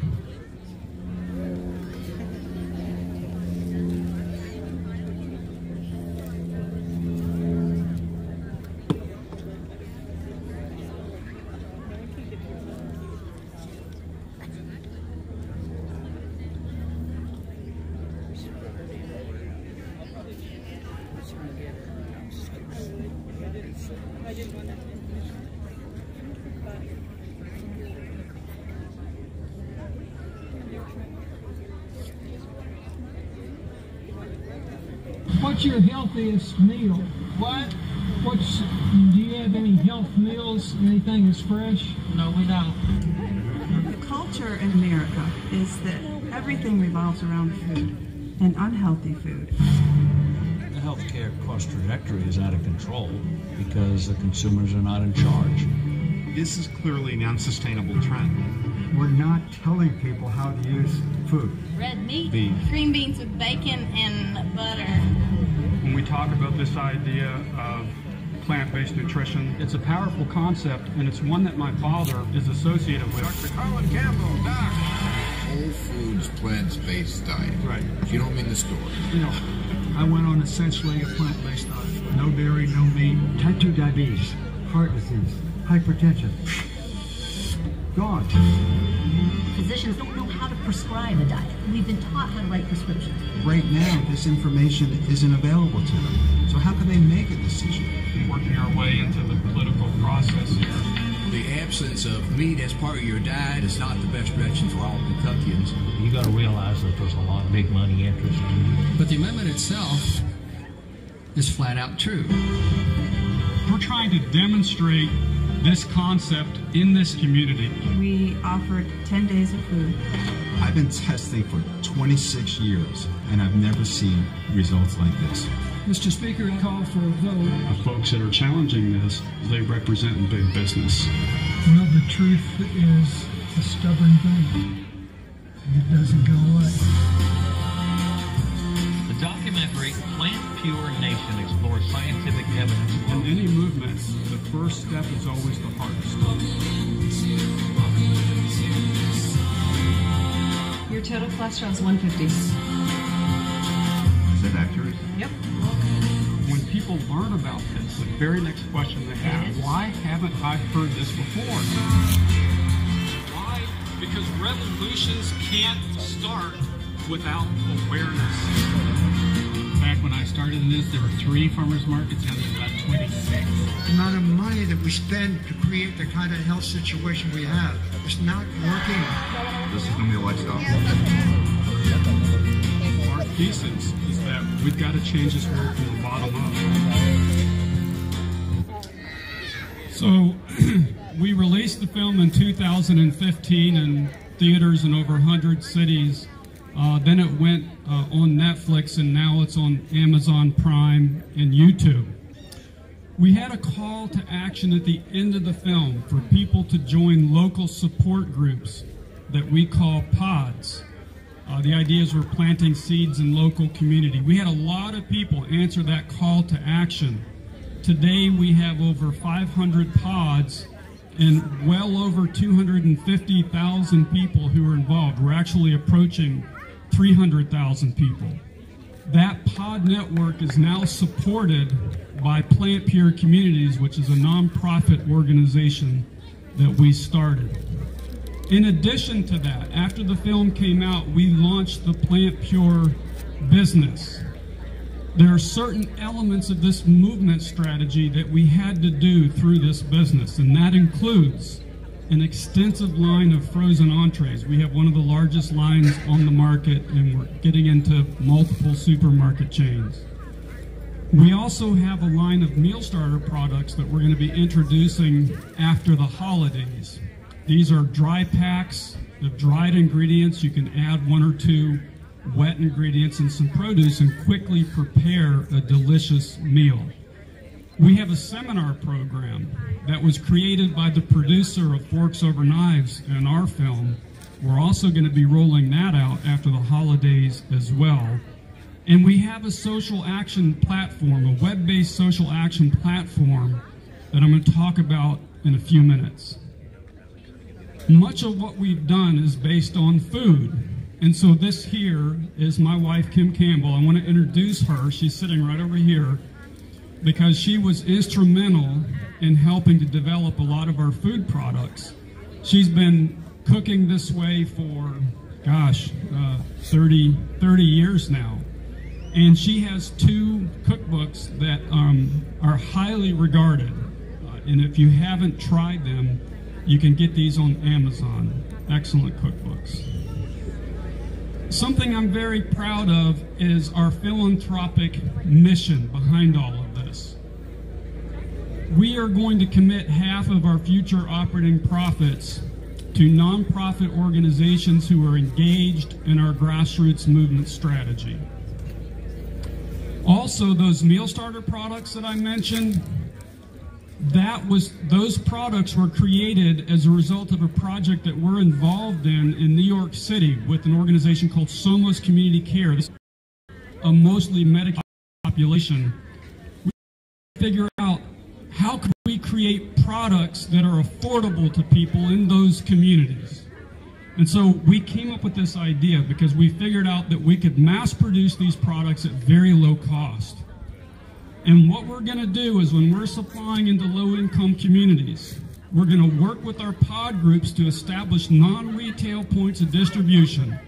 What's your healthiest meal? What? Do you have any health meals? Anything that's fresh? No, we don't. The culture in America is that everything revolves around food and unhealthy food. The healthcare cost trajectory is out of control because the consumers are not in charge. This is clearly an unsustainable trend. We're not telling people how to use food. Red meat, Beef. green beans with bacon and butter. When we talk about this idea of plant-based nutrition, it's a powerful concept, and it's one that my father is associated with. Dr. Campbell, Doc. Whole Foods plant-based diet. Right. You don't mean the store. You know, I went on essentially a plant-based diet. No dairy, no meat. Type 2 diabetes, heart disease, hypertension. Gone. Physicians don't know how to prescribe a diet. We've been taught how to write prescriptions. Right now, this information isn't available to them. So how can they make a decision? Working our way into the political process here. The absence of meat as part of your diet is not the best direction for all Kentuckians. You got to realize that there's a lot of big money interest. But the amendment itself is flat out true. We're trying to demonstrate this concept in this community. We offered 10 days of food. I've been testing for 26 years, and I've never seen results like this. Mr. Speaker, I call for a vote. The folks that are challenging this, they represent big business. Well, the truth is a stubborn thing. It doesn't go away. The documentary Plant Pure Nation explores scientific evidence. In any movement, the first step is always the hardest. Your total cholesterol is 150. Is that accurate? Yep. When people learn about this, the very next question they have, why haven't I heard this before? Why? Because revolutions can't start without awareness. Back when I started in this, there were 3 farmers markets, now there's about 26. The amount of money that we spend to create the kind of health situation we have, it's not working. This is going to be a lifestyle. Our thesis is that we've got to change this world from the bottom up. So we released the film in 2015 in theaters in over 100 cities. Then it went on Netflix, and now it's on Amazon Prime and YouTube. We had a call to action at the end of the film for people to join local support groups that we call pods. The idea is we're planting seeds in local community. We had a lot of people answer that call to action. Today we have over 500 pods and well over 250,000 people who are involved. We're actually approaching 300,000 people. That pod network is now supported by Plant Pure Communities, which is a nonprofit organization that we started. In addition to that, after the film came out, we launched the Plant Pure business. There are certain elements of this movement strategy that we had to do through this business, and that includes an extensive line of frozen entrees. We have one of the largest lines on the market, and we're getting into multiple supermarket chains. We also have a line of meal starter products that we're going to be introducing after the holidays. These are dry packs of dried ingredients. You can add 1 or 2 wet ingredients and some produce and quickly prepare a delicious meal. We have a seminar program that was created by the producer of Forks Over Knives in our film. We're also going to be rolling that out after the holidays as well. And we have a social action platform, a web-based social action platform that I'm going to talk about in a few minutes. Much of what we've done is based on food. And so this here is my wife, Kim Campbell. I want to introduce her. She's sitting right over here because she was instrumental in helping to develop a lot of our food products. She's been cooking this way for, 30 years now. And she has 2 cookbooks that are highly regarded And if you haven't tried them, you can get these on Amazon. Excellent cookbooks. Something I'm very proud of is our philanthropic mission behind all of this. We are going to commit half of our future operating profits to nonprofit organizations who are engaged in our grassroots movement strategy. Also, those meal starter products that I mentioned, those products were created as a result of a project that we're involved in New York City with an organization called Somos Community Care. This is a mostly medicated population. We figure out how can we create products that are affordable to people in those communities. And so we came up with this idea because we figured out that we could mass produce these products at very low cost. And what we're going to do is when we're supplying into low-income communities, we're going to work with our pod groups to establish non-retail points of distribution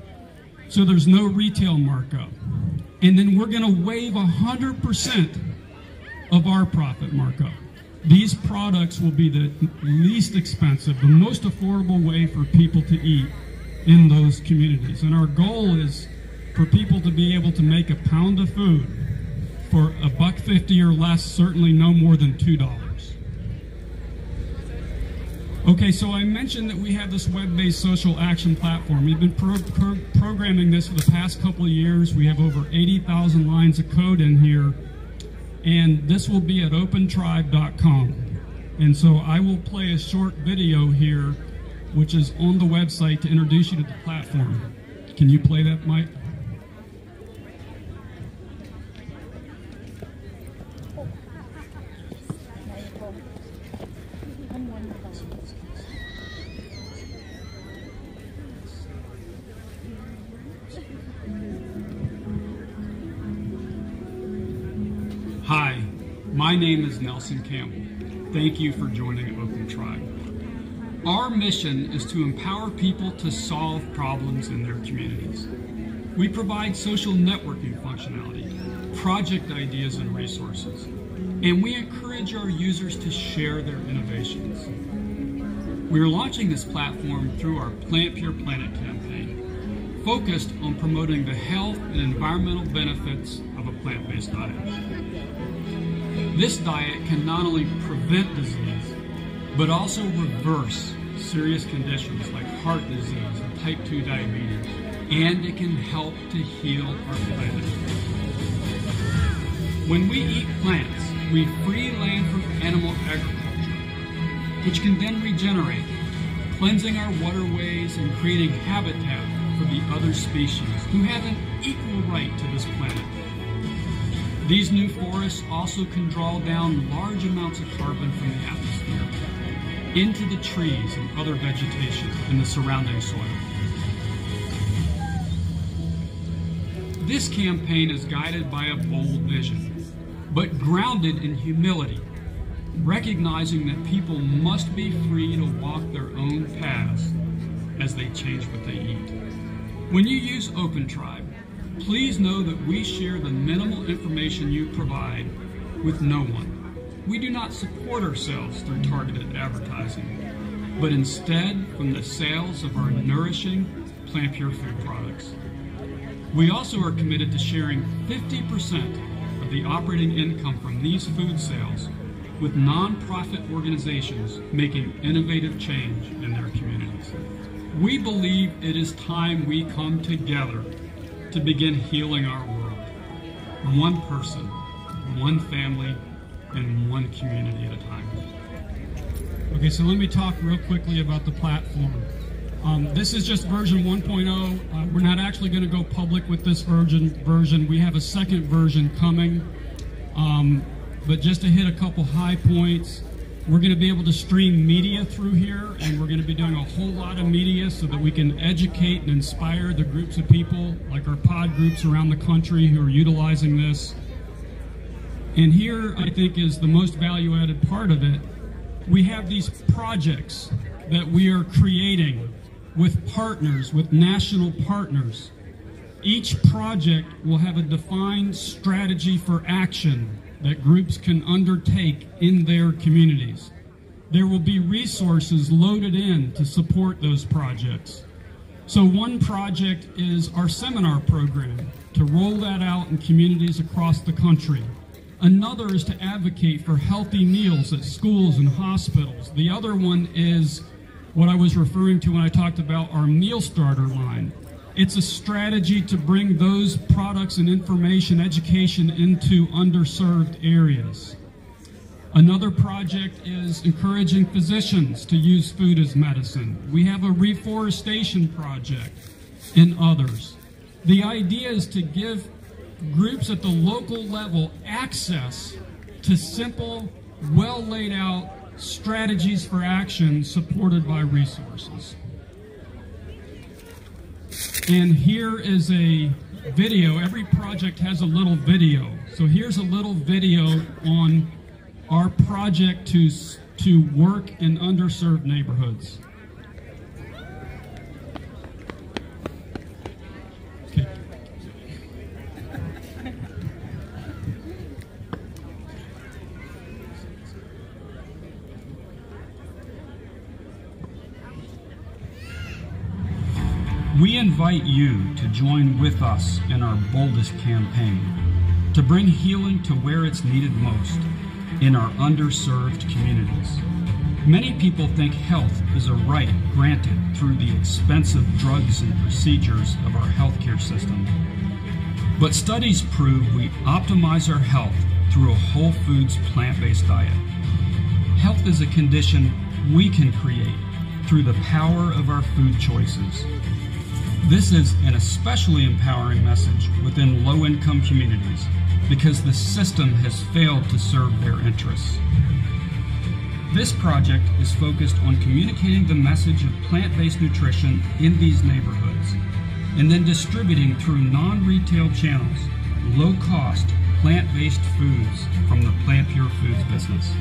so there's no retail markup. And then we're going to waive 100% of our profit markup. These products will be the least expensive, the most affordable way for people to eat in those communities. And our goal is for people to be able to make a pound of food for $1.50 or less, certainly no more than $2. Okay, so I mentioned that we have this web-based social action platform. We've been programming this for the past couple of years. We have over 80,000 lines of code in here, and this will be at aPlantBasedDiet.org. And so I will play a short video here, which is on the website to introduce you to the platform. Can you play that, Mike? Hi, my name is Nelson Campbell. Thank you for joining Open Tribe. Our mission is to empower people to solve problems in their communities. We provide social networking functionality, project ideas and resources, and we encourage our users to share their innovations. We are launching this platform through our Plant Pure Planet campaign, focused on promoting the health and environmental benefits of a plant-based diet. This diet can not only prevent disease, but also reverse serious conditions like heart disease and type 2 diabetes, and it can help to heal our planet. When we eat plants, we free land from animal agriculture, which can then regenerate, cleansing our waterways and creating habitat for the other species who have an equal right to this planet. These new forests also can draw down large amounts of carbon from the atmosphere into the trees and other vegetation in the surrounding soil. This campaign is guided by a bold vision, but grounded in humility, recognizing that people must be free to walk their own paths as they change what they eat. When you use Open Tribe, please know that we share the minimal information you provide with no one. We do not support ourselves through targeted advertising, but instead from the sales of our nourishing plant pure food products. We also are committed to sharing 50% of the operating income from these food sales with nonprofit organizations making innovative change in their communities. We believe it is time we come together to begin healing our world, one person, one family, and one community at a time. Okay, so let me talk real quickly about the platform. This is just version 1.0. We're not actually going to go public with this version. We have a second version coming. But just to hit a couple high points, we're going to be able to stream media through here, and we're going to be doing a whole lot of media so that we can educate and inspire the groups of people, like our pod groups around the country who are utilizing this. And here, I think, is the most value-added part of it. We have these projects that we are creating with partners, with national partners. Each project will have a defined strategy for action that groups can undertake in their communities. there will be resources loaded in to support those projects. So one project is our seminar program, to roll that out in communities across the country. Another is to advocate for healthy meals at schools and hospitals. The other one is what I was referring to when I talked about our meal starter line. It's a strategy to bring those products and information, education into underserved areas. Another project is encouraging physicians to use food as medicine. We have a reforestation project and others. The idea is to give groups at the local level access to simple, well laid out strategies for action supported by resources. And here is a video. Every project has a little video. So here's a little video on our project to work in underserved neighborhoods. Okay. We invite you to join with us in our boldest campaign to bring healing to where it's needed most, in our underserved communities. Many people think health is a right granted through the expensive drugs and procedures of our healthcare system. But studies prove we optimize our health through a whole foods plant-based diet. Health is a condition we can create through the power of our food choices. This is an especially empowering message within low-income communities because the system has failed to serve their interests. This project is focused on communicating the message of plant-based nutrition in these neighborhoods and then distributing through non-retail channels low-cost plant-based foods from the Plant Pure Foods business.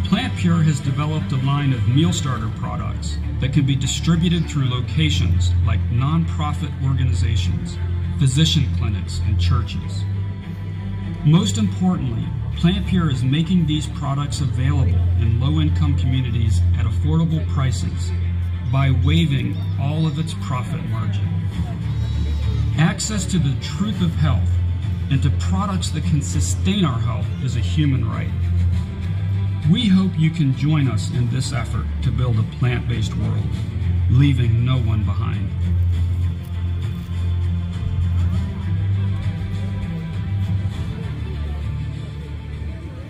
Plant Pure has developed a line of meal starter products that can be distributed through locations like nonprofit organizations, physician clinics, and churches. Most importantly, Plant Pure is making these products available in low-income communities at affordable prices by waiving all of its profit margin. Access to the truth of health and to products that can sustain our health is a human right. We hope you can join us in this effort to build a plant-based world, leaving no one behind.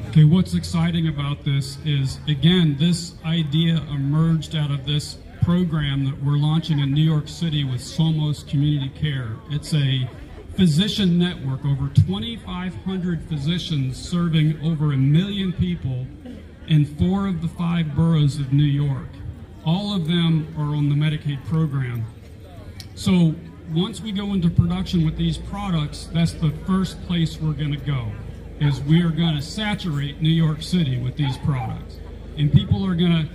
Okay, what's exciting about this is, again, this idea emerged out of this program that we're launching in New York City with Somos Community Care. It's a physician network, over 2,500 physicians serving over 1 million people in 4 of the 5 boroughs of New York. All of them are on the Medicaid program. So once we go into production with these products, that's the first place we're going to go, is we are going to saturate New York City with these products. And people are going to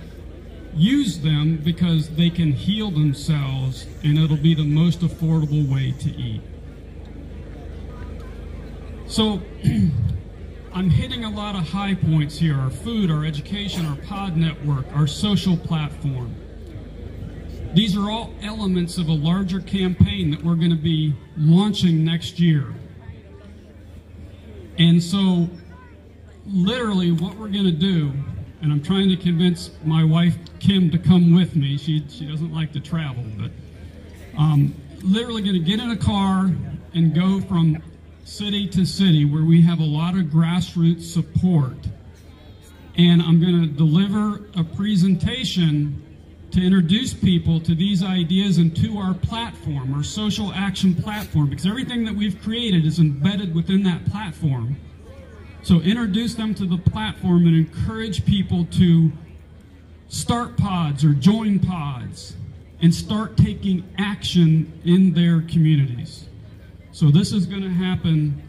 use them because they can heal themselves and it'll be the most affordable way to eat. So I'm hitting a lot of high points here: our food, our education, our pod network, our social platform. These are all elements of a larger campaign that we're going to be launching next year. And so literally what we're going to do, and I'm trying to convince my wife Kim to come with me. She doesn't like to travel, but literally going to get in a car and go from city to city where we have a lot of grassroots support. And I'm going to deliver a presentation to introduce people to these ideas and to our platform, our social action platform, because everything that we've created is embedded within that platform. So introduce them to the platform and encourage people to start pods or join pods and start taking action in their communities. So this is going to happen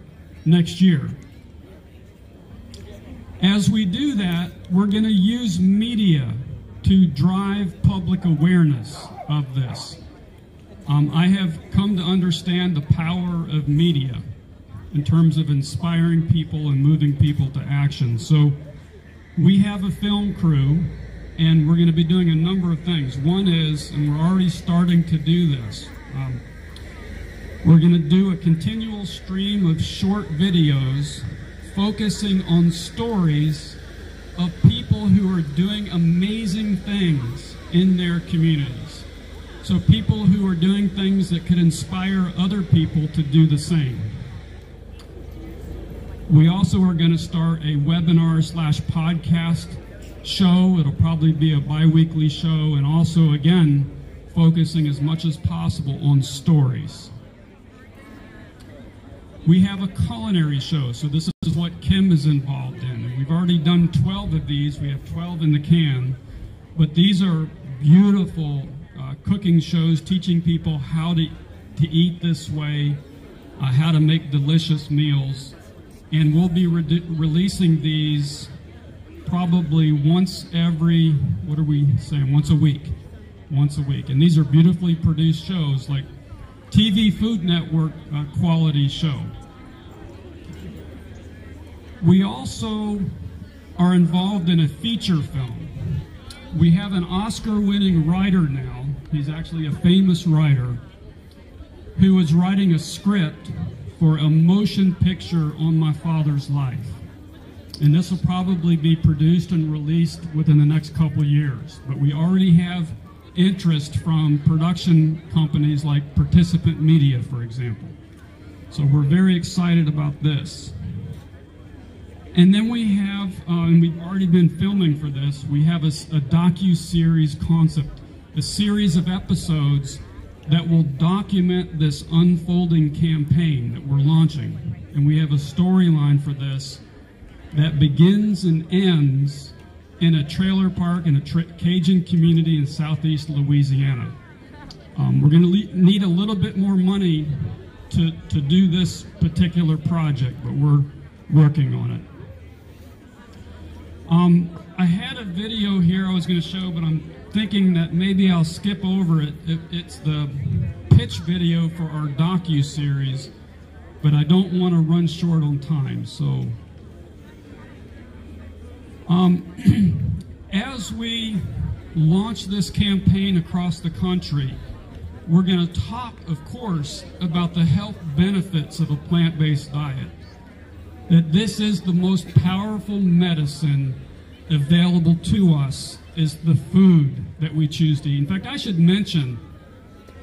next year. As we do that, we're going to use media to drive public awareness of this. I have come to understand the power of media in terms of inspiring people and moving people to action. So we have a film crew And we're going to be doing a number of things. One is, and we're already starting to do this, we're going to do a continual stream of short videos focusing on stories of people who are doing amazing things in their communities. So people who are doing things that could inspire other people to do the same. We also are going to start a webinar/podcast show. It'll probably be a bi-weekly show, and also, again, focusing as much as possible on stories. We have a culinary show, so this is what Kim is involved in. And we've already done 12 of these. We have 12 in the can, but these are beautiful cooking shows teaching people how to eat this way, how to make delicious meals. And we'll be releasing these probably once every, what are we saying, once a week. Once a week. And these are beautifully produced shows, like TV Food Network quality show. We also are involved in a feature film. We have an Oscar-winning writer now. He's actually a famous writer who is writing a script for a motion picture on my father's life. And this will probably be produced and released within the next couple of years. But we already have interest from production companies like Participant Media, for example. So we're very excited about this. And then we have, and we've already been filming for this, we have a docu-series concept, a series of episodes that will document this unfolding campaign that we're launching. And we have a storyline for this that begins and ends in a trailer park in a Cajun community in southeast Louisiana. We're going to need a little bit more money to do this particular project, but we're working on it. I had a video here I was going to show, but I'm thinking that maybe I'll skip over it. It's the pitch video for our docu-series, but I don't want to run short on time, so as we launch this campaign across the country, we're going to talk, of course, about the health benefits of a plant-based diet. That this is the most powerful medicine available to us is the food that we choose to eat. In fact, I should mention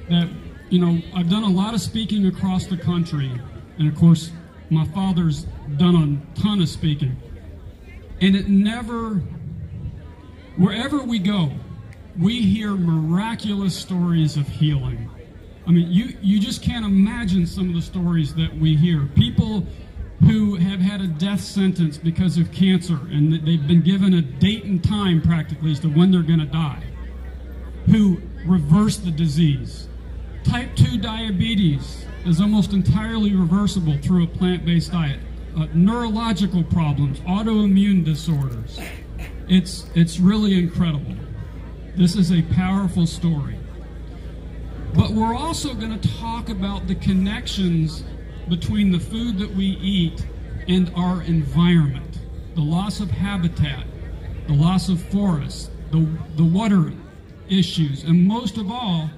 that, you know, I've done a lot of speaking across the country, and of course, my father's done a ton of speaking. And it never, wherever we go, we hear miraculous stories of healing. I mean, you just can't imagine some of the stories that we hear. People who have had a death sentence because of cancer, and they've been given a date and time practically as to when they're going to die, who reverse the disease. Type 2 diabetes is almost entirely reversible through a plant-based diet. Neurological problems, autoimmune disorders. It's really incredible. This is a powerful story. But we're also going to talk about the connections between the food that we eat and our environment. The loss of habitat, the loss of forests, the water issues, and most of all,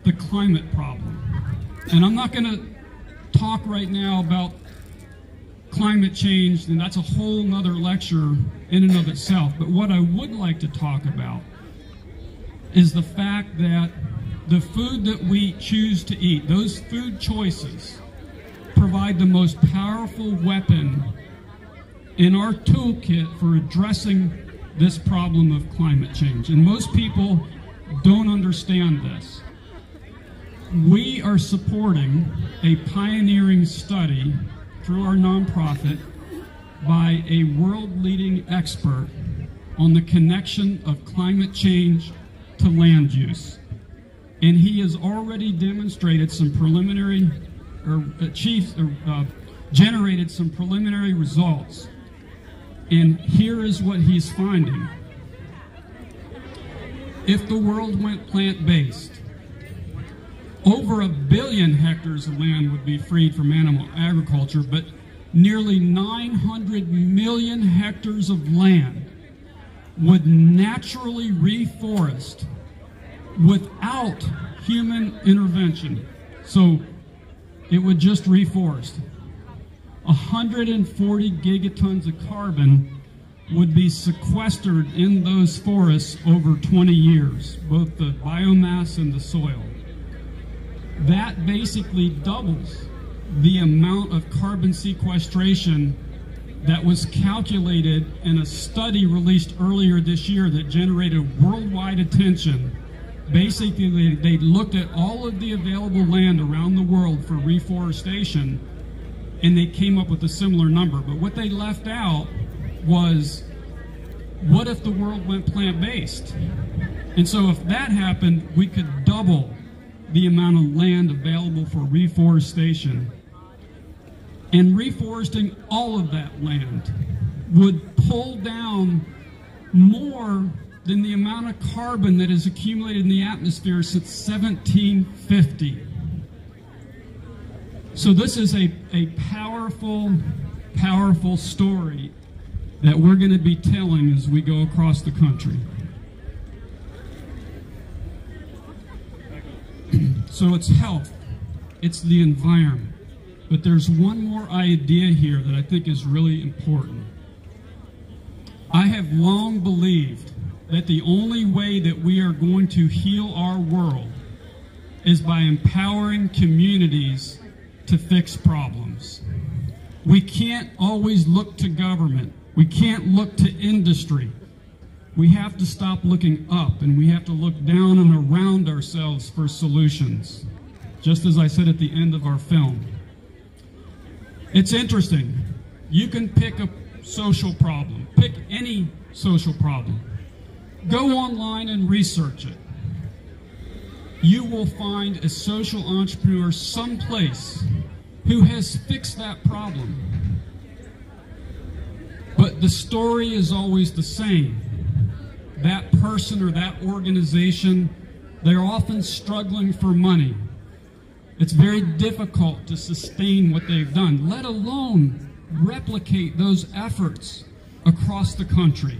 the climate problem. And I'm not going to talk right now about climate change, and that's a whole nother lecture in and of itself. But what I would like to talk about is the fact that the food that we choose to eat, those food choices, provide the most powerful weapon in our toolkit for addressing this problem of climate change. And most people don't understand this. We are supporting a pioneering study through our nonprofit by a world-leading expert on the connection of climate change to land use. And he has already demonstrated some preliminary, generated some preliminary results. And here is what he's finding. If the world went plant-based, over 1 billion hectares of land would be freed from animal agriculture, but nearly 900 million hectares of land would naturally reforest without human intervention. So it would just reforest. 140 gigatons of carbon would be sequestered in those forests over 20 years, both the biomass and the soil. That basically doubles the amount of carbon sequestration that was calculated in a study released earlier this year that generated worldwide attention. Basically, they looked at all of the available land around the world for reforestation, and they came up with a similar number. But what they left out was, what if the world went plant-based? And so if that happened, we could double the amount of land available for reforestation. And reforesting all of that land would pull down more than the amount of carbon that has accumulated in the atmosphere since 1750. So this is a powerful, powerful story that we're going to be telling as we go across the country. So it's health, it's the environment. But there's one more idea here that I think is really important. I have long believed that the only way that we are going to heal our world is by empowering communities to fix problems. We can't always look to government. We can't look to industry. We have to stop looking up, and we have to look down and around ourselves for solutions, just as I said at the end of our film. It's interesting. You can pick a social problem. Pick any social problem. Go online and research it. You will find a social entrepreneur someplace who has fixed that problem. But the story is always the same. That person or that organization, they're often struggling for money. It's very difficult to sustain what they've done, let alone replicate those efforts across the country.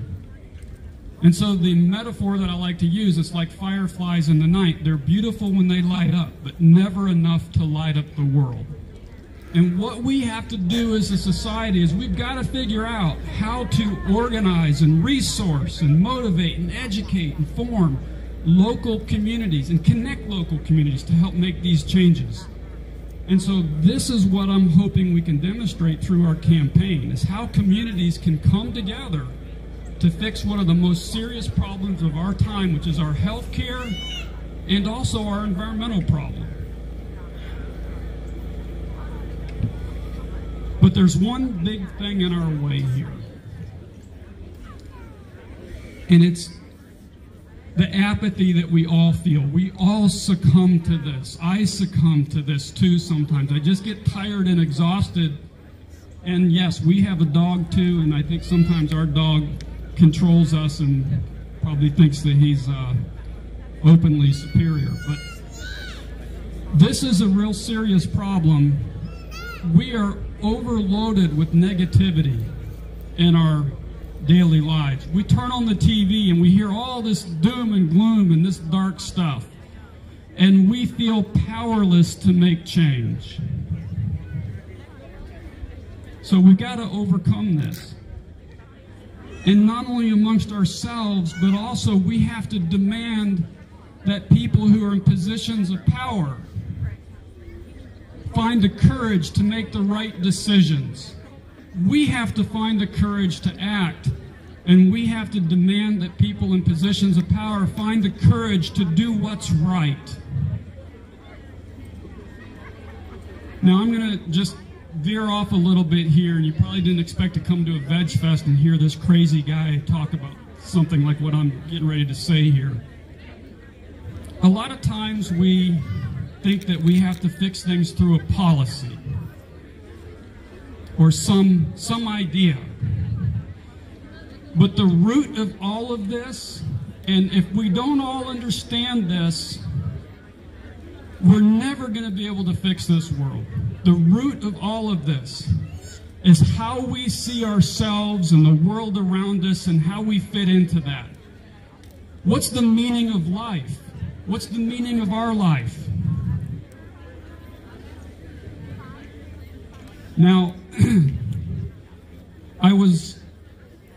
And so the metaphor that I like to use is like fireflies in the night. They're beautiful when they light up, but never enough to light up the world. And what we have to do as a society is we've got to figure out how to organize and resource and motivate and educate and form local communities and connect local communities to help make these changes. And so this is what I'm hoping we can demonstrate through our campaign, is how communities can come together to fix one of the most serious problems of our time, which is our health care and also our environmental problem. But there's one big thing in our way here, and it's the apathy that we all feel. We all succumb to this. I succumb to this too sometimes. I just get tired and exhausted. And yes, we have a dog too, and I think sometimes our dog controls us and probably thinks that he's openly superior. But this is a real serious problem. We are overloaded with negativity in our daily lives. We turn on the TV and we hear all this doom and gloom and this dark stuff, and we feel powerless to make change. So we've got to overcome this. And not only amongst ourselves, but also we have to demand that people who are in positions of power find the courage to make the right decisions. We have to find the courage to act, and we have to demand that people in positions of power find the courage to do what's right. Now I'm going to just veer off a little bit here, and you probably didn't expect to come to a Veg Fest and hear this crazy guy talk about something like what I'm getting ready to say here. A lot of times we think that we have to fix things through a policy or some idea. But the root of all of this, and if we don't all understand this, we're never going to be able to fix this world. The root of all of this is how we see ourselves and the world around us and how we fit into that. What's the meaning of life? What's the meaning of our life? Now, I was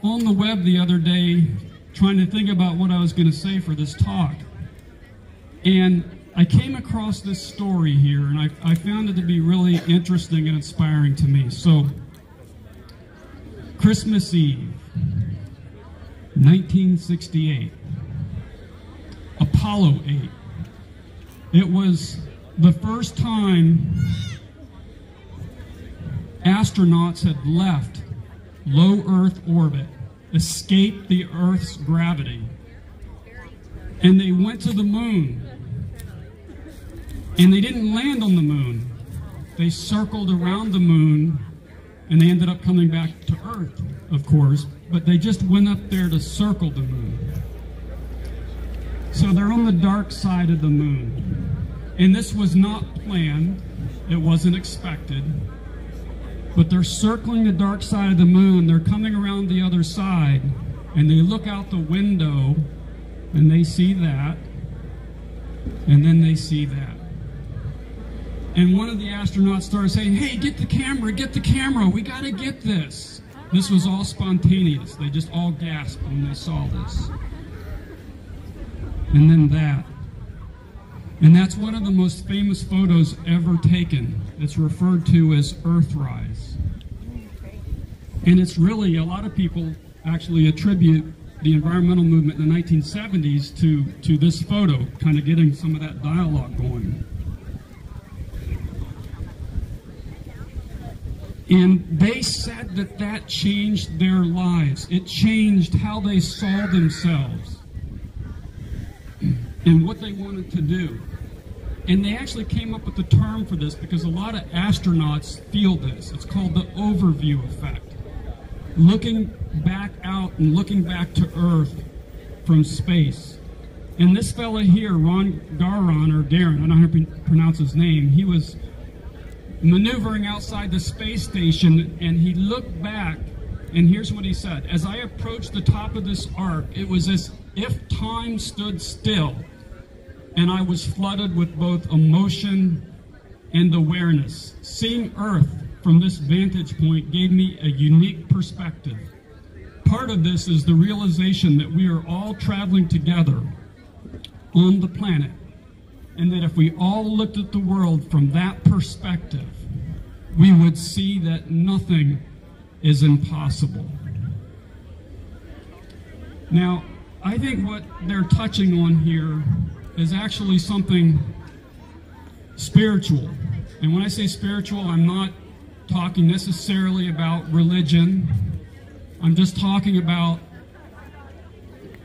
on the web the other day trying to think about what I was going to say for this talk. And I came across this story here, and I found it to be really interesting and inspiring to me. So, Christmas Eve, 1968, Apollo 8. It was the first time astronauts had left low Earth orbit, escaped the Earth's gravity, and they went to the moon. And they didn't land on the moon. They circled around the moon, and they ended up coming back to Earth, of course, but they just went up there to circle the moon. So they're on the dark side of the moon. And this was not planned. It wasn't expected. But they're circling the dark side of the moon. They're coming around the other side, and they look out the window, and they see that, and then they see that. And one of the astronauts started saying, "Hey, get the camera, we got to get this." This was all spontaneous. They just all gasped when they saw this. And then that. And that's one of the most famous photos ever taken. It's referred to as Earthrise. And it's really, a lot of people actually attribute the environmental movement in the 1970s to this photo, kind of getting some of that dialogue going. And they said that that changed their lives. It changed how they saw themselves and what they wanted to do. And they actually came up with the term for this because a lot of astronauts feel this. It's called the overview effect. Looking back out and looking back to Earth from space. And this fella here, Ron Garon, or Darren, I don't know how to pronounce his name, he was maneuvering outside the space station, and he looked back, and here's what he said: "As I approached the top of this arc, it was as if time stood still, and I was flooded with both emotion and awareness. Seeing Earth from this vantage point gave me a unique perspective. Part of this is the realization that we are all traveling together on the planet, and that if we all looked at the world from that perspective, we would see that nothing is impossible." Now, I think what they're touching on here is actually something spiritual. And when I say spiritual, I'm not talking necessarily about religion. I'm just talking about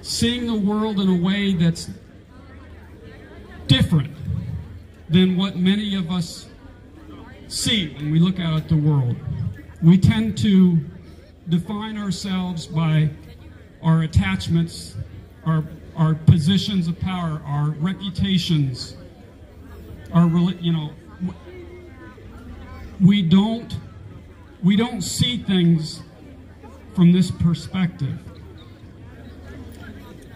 seeing the world in a way that's different than what many of us see when we look out at the world. We tend to define ourselves by our attachments, our positions of power, our reputations, we don't see things from this perspective.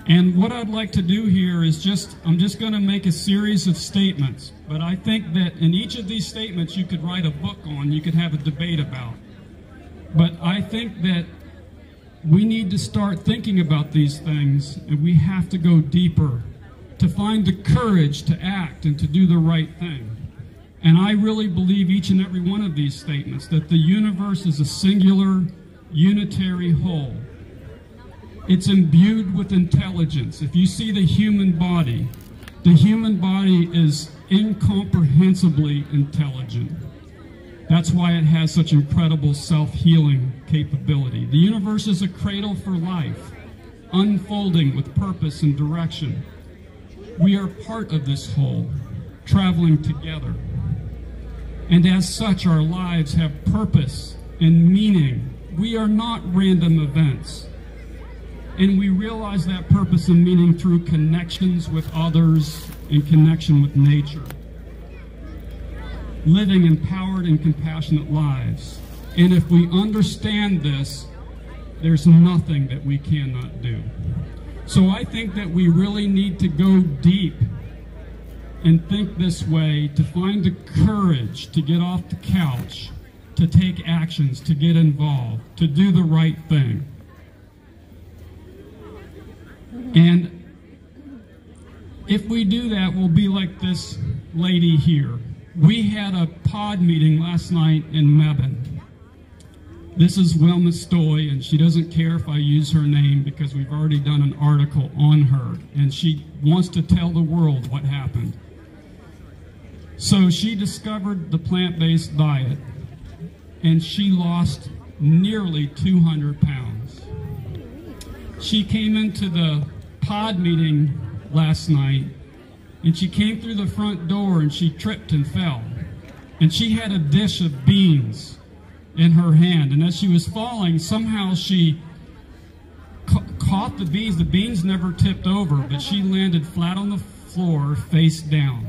And what I'd like to do here is I'm just going to make a series of statements, but I think that in each of these statements you could write a book on, you could have a debate about. But I think that we need to start thinking about these things, and we have to go deeper to find the courage to act and to do the right thing. And I really believe each and every one of these statements, that the universe is a singular, unitary whole. It's imbued with intelligence. If you see the human body is incomprehensibly intelligent. That's why it has such incredible self-healing capability. The universe is a cradle for life, unfolding with purpose and direction. We are part of this whole, traveling together. And as such, our lives have purpose and meaning. We are not random events. And we realize that purpose and meaning through connections with others and connection with nature. Living empowered and compassionate lives. And if we understand this, there's nothing that we cannot do. So I think that we really need to go deep and think this way, to find the courage to get off the couch, to take actions, to get involved, to do the right thing. And if we do that, we'll be like this lady here. We had a pod meeting last night in Mebane. This is Wilma Stoy, and she doesn't care if I use her name because we've already done an article on her, and she wants to tell the world what happened. So she discovered the plant-based diet, and she lost nearly 200 pounds. She came into the pod meeting last night, and she came through the front door and she tripped and fell. And she had a dish of beans in her hand, and as she was falling, somehow she caught the beans. The beans never tipped over, but she landed flat on the floor, face down.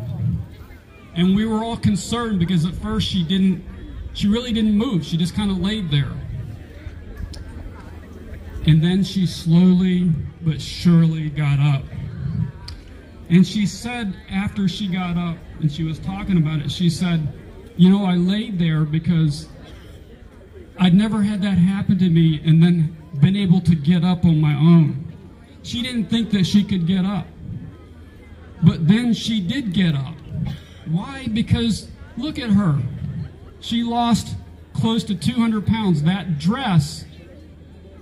And we were all concerned because at first she really didn't move. She just kind of laid there. And then she slowly but surely got up. And she said, after she got up and she was talking about it, she said, you know, I laid there because I'd never had that happen to me and then been able to get up on my own. She didn't think that she could get up. But then she did get up. Why? Because look at her. She lost close to 200 pounds. That dress,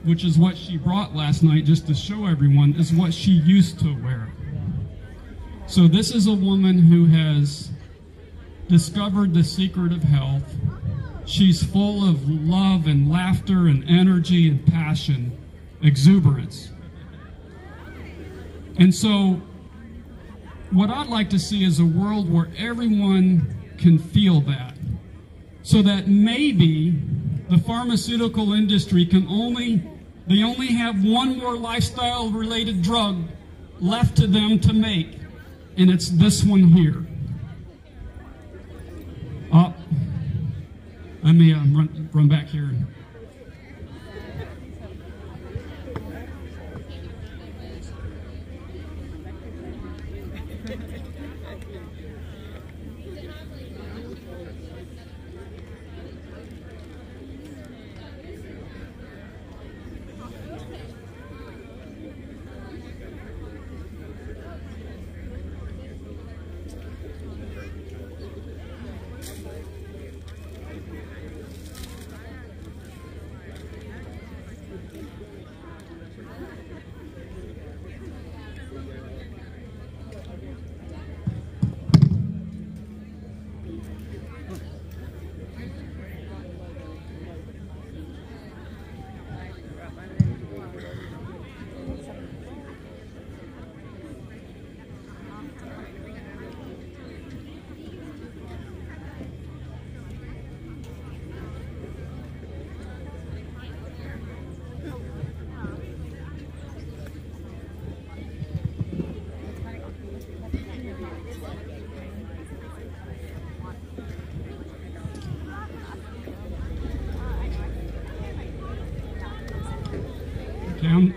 which is what she brought last night just to show everyone, is what she used to wear. So this is a woman who has discovered the secret of health. She's full of love and laughter and energy and passion, exuberance. And so what I'd like to see is a world where everyone can feel that, so that maybe the pharmaceutical industry they only have one more lifestyle-related drug left to them to make, and it's this one here. Let me run back here.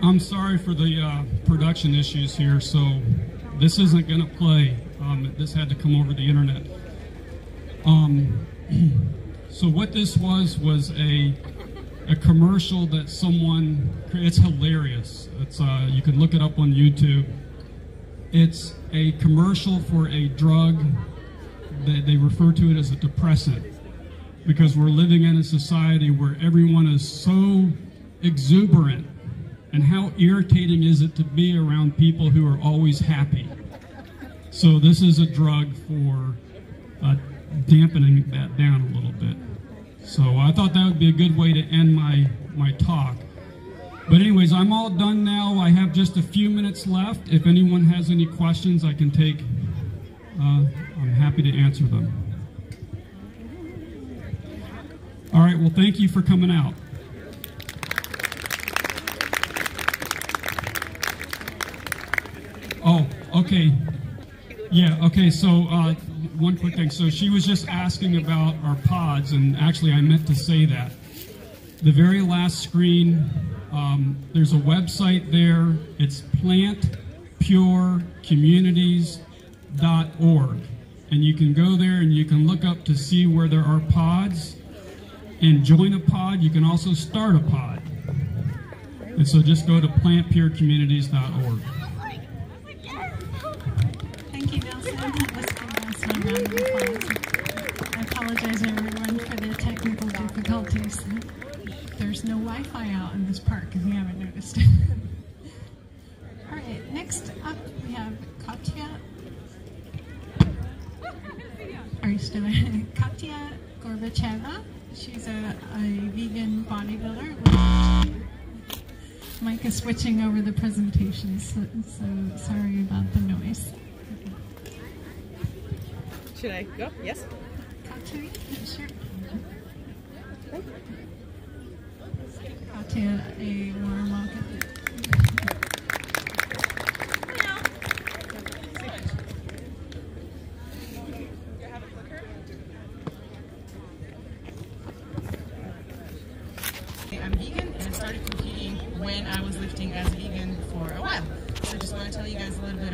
I'm sorry for the production issues here, so this isn't going to play. This had to come over the internet. So what this was a commercial that someone, it's hilarious. It's you can look it up on YouTube. It's a commercial for a drug that they refer to it as a depressant, because we're living in a society where everyone is so exuberant. And how irritating is it to be around people who are always happy? So this is a drug for dampening that down a little bit. So I thought that would be a good way to end my talk. But anyways, I'm all done now. I have just a few minutes left. If anyone has any questions, I can take. I'm happy to answer them. All right, well, thank you for coming out. Oh, okay. Yeah, okay, so one quick thing. So she was just asking about our pods, and actually I meant to say that. the very last screen, there's a website there. It's aPlantBasedDiet.org. And you can go there and you can look up to see where there are pods and join a pod. You can also start a pod. And so just go to plantpurecommunities.org. Thank you, Nelson. Let's give Nelson a round of applause. I apologize, everyone, for the technical difficulties. There's no Wi-Fi out in this park, if you haven't noticed. All right, next up we have Katya. Are you still there? Katya Gorbacheva. She's a vegan bodybuilder. Mike is switching over the presentations, so sorry about the noise. Should I go? Yes. Katya, sure. Katya, a warm welcome. I'm vegan, and I started competing when I was lifting as a vegan for a while. So I just want to tell you guys a little bit